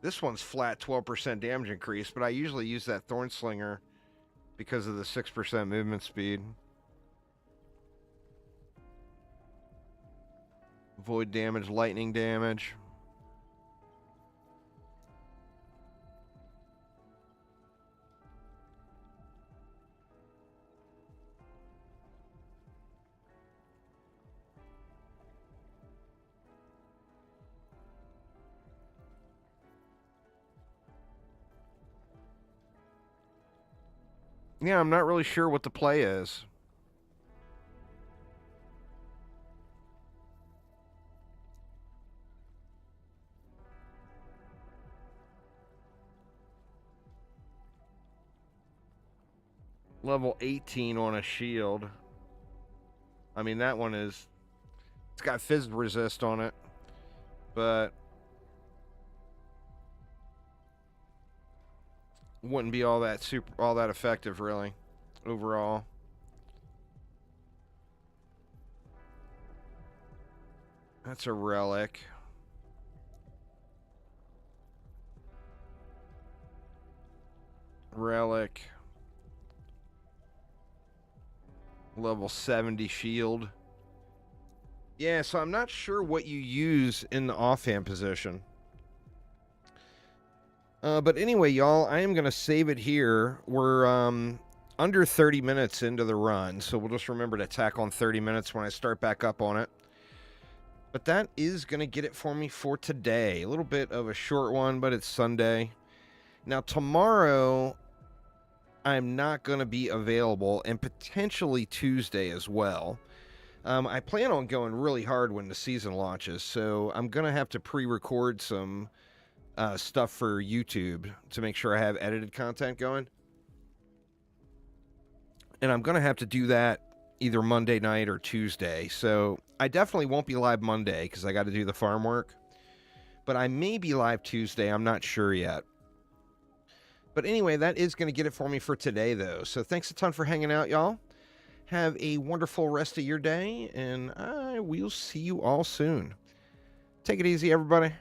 This one's flat 12% damage increase, but I usually use that Thorn Slinger because of the 6% movement speed. Void damage, lightning damage. Yeah, I'm not really sure what the play is. Level 18 on a shield. I mean, that one is It's got fizz resist on it, but wouldn't be all that effective really overall. That's a relic. Relic. Level 70 shield. Yeah, so I'm not sure what you use in the offhand position. But anyway, y'all, I am going to save it here. We're under 30 minutes into the run, so we'll just remember to tack on 30 minutes when I start back up on it. But that is going to get it for me for today. A little bit of a short one, but it's Sunday. Now, tomorrow, I'm not going to be available, and potentially Tuesday as well. I plan on going really hard when the season launches, so I'm going to have to pre-record some stuff for YouTube to make sure I have edited content going. And I'm going to have to do that either Monday night or Tuesday. So I definitely won't be live Monday because I got to do the farm work. But I may be live Tuesday. I'm not sure yet. But anyway, that is going to get it for me for today, though. So thanks a ton for hanging out, y'all. Have a wonderful rest of your day, and I will see you all soon. Take it easy, everybody.